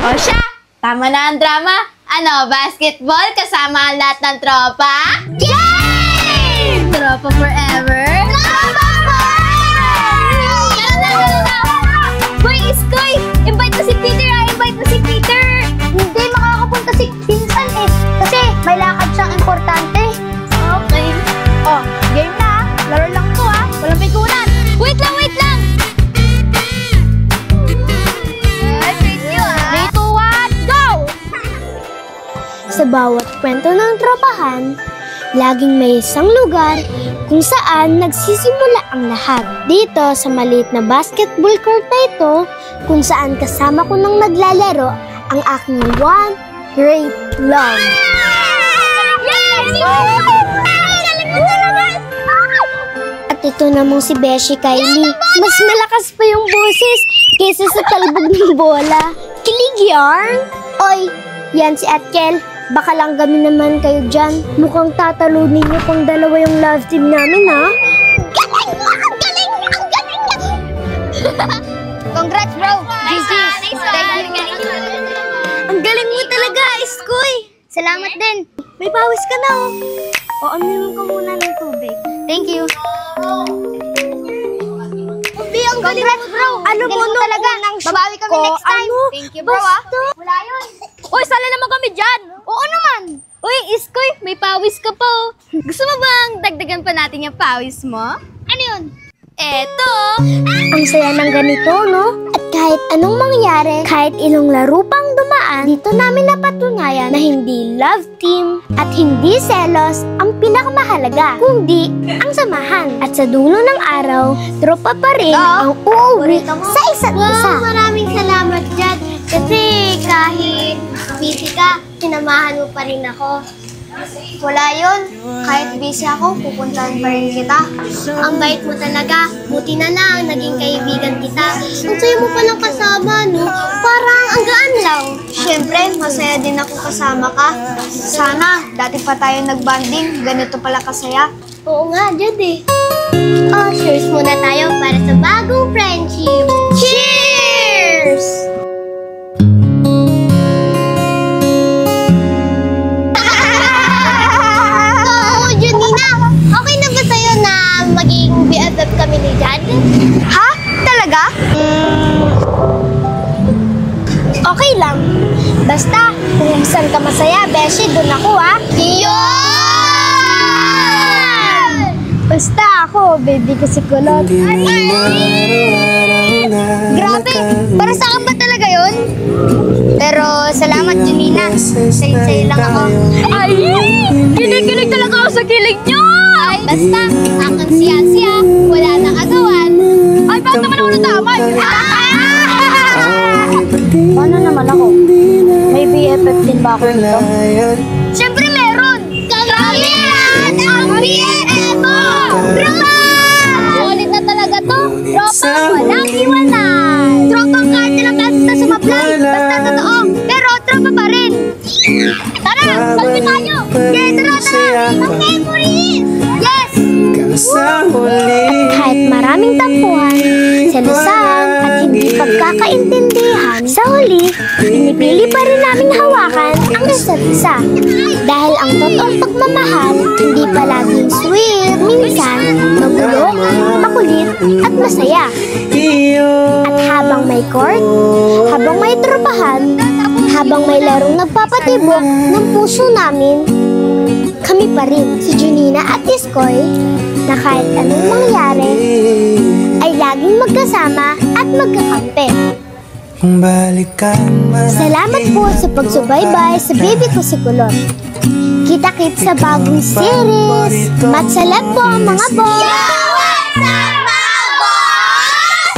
O siya, tama na ang drama. Ano, basketball kasama ang lahat ng tropa? Yay! Tropa forever? Tropa forever! Hoy, Iskoy! Invite mo si Peter ha! Invite mo si Peter! Hindi makakapunta si Pinsan eh, kasi may lakad siyang importante. Okay. Oh, game na. Laro lang to ha. Walang pikunan. Wait lang, wait lang! 3, 2, 1, go! Sa bawat kwento ng tropahan, laging may isang lugar kung saan nagsisimula ang lahat. Dito sa maliit na basketball court na ito, kung saan kasama ko nang naglalaro ang aking one great love. At ito namang si Beshi Kylie. Mas malakas pa yung boses kaysa sa talbog ng bola. Kilig yarn! Oy, yan si Atkel. Baka lang kami naman kayo dyan. Mukhang tatalunin niyo pang dalawa yung love team namin, ha? Galing mo! Ang galing! Ang galing! Congrats, bro! GG's! Ang galing mo talaga, Iskoy! Salamat din! May pawis ka na, oh! O, amirin ko muna ng tubig. Thank you! Ang galing mo, bro! Ano mo talaga? Babawi kami next time! Thank you, bro, ah! Wala yun! Uy, sala naman kami dyan! Oo naman! Uy, Iskoy, may pawis ka po. Gusto mo bang dagdagan pa natin yung pawis mo? Ano yun? Eto! Ang saya ng ganito, no? At kahit anong mangyari, kahit ilang laro pang dumaan, dito namin napatunayan na hindi love team at hindi selos ang pinakamahalaga, kundi ang samahan. At sa dulo ng araw, tropa pa rin ang uuwi sa isa't isa. Maraming salamat, Jad. Kasi kahit busy ka, sinamahan mo pa rin ako. Wala yun. Kahit busy ako, pupuntahan pa rin kita. Ang bait mo talaga. Buti na lang, naging kaibigan kita. Ang sayo mo palang kasama, no? Parang ang gaan lang. Siyempre, masaya din ako kasama ka. Sana, dati pa tayo nagbanding. Ganito pala kasaya. Oo nga, Jad eh. Oh, cheers muna tayo para sa bagong friendship. Cheers! Okay na ba sa'yo na maging BFF kami ni Jad? Ha? Talaga? Okay lang. Basta, kung saan ka masaya, Beshi, dun ako, ha? Yun! Basta ako, baby ko si Kulot. Grabe! Para sa akin ba talaga yun? Pero salamat, Junina. Sayo-sayo lang ako. Ay! Kilig-kilig talaga ako sa kilig niyo! Basta, aking siya-siya, wala nang agawan. Ay, bakit naman ako natamay? Paano naman ako? May BFF din ba ako nito? Siyempre meron! Kami lahat ang BFF mo! Tropa! Ulit na talaga to. Tropa, walang iwanan. Tropang kahit ilang beses na sumablay. Basta totoo, pero tropa pa rin. Tara, salpi tayo! Yeah, tara! Ang memories! Yes! At kahit maraming tampuhan, selusan at hindi pagkakaintindihan, sa huli, pinipili pa rin naming hawakan ang isa't isa. Dahil ang totoong pagmamahal, hindi palaging sweet, minsan magulo, makulit at masaya. At habang may court, habang may tropahan, habang may larong nagpapatibok ng puso namin, kami pa rin, si Junina at Iskoy, na kahit anong mangyari, ay laging magkasama at magkakampi. kung balikan man. Salamat po sa pagsubaybay sa baby ko si Kulot. Kita-kit sa bagong series. Matsalap po mga boss!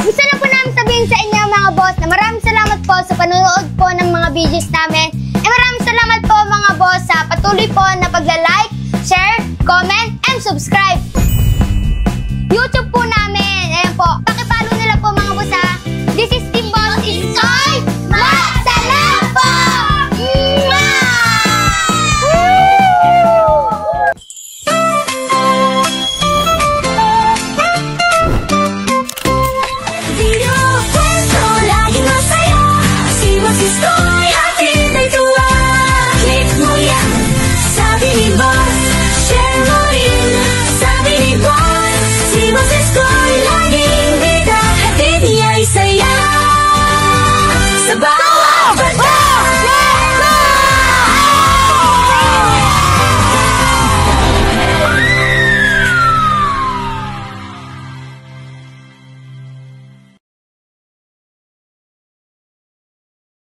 Gusto na po namin sabihin sa inyo mga boss na maraming salamat po sa panonood po ng mga videos namin. Maraming salamat po mga boss sa patuloy po na pagla-like, share, comment, and subscribe.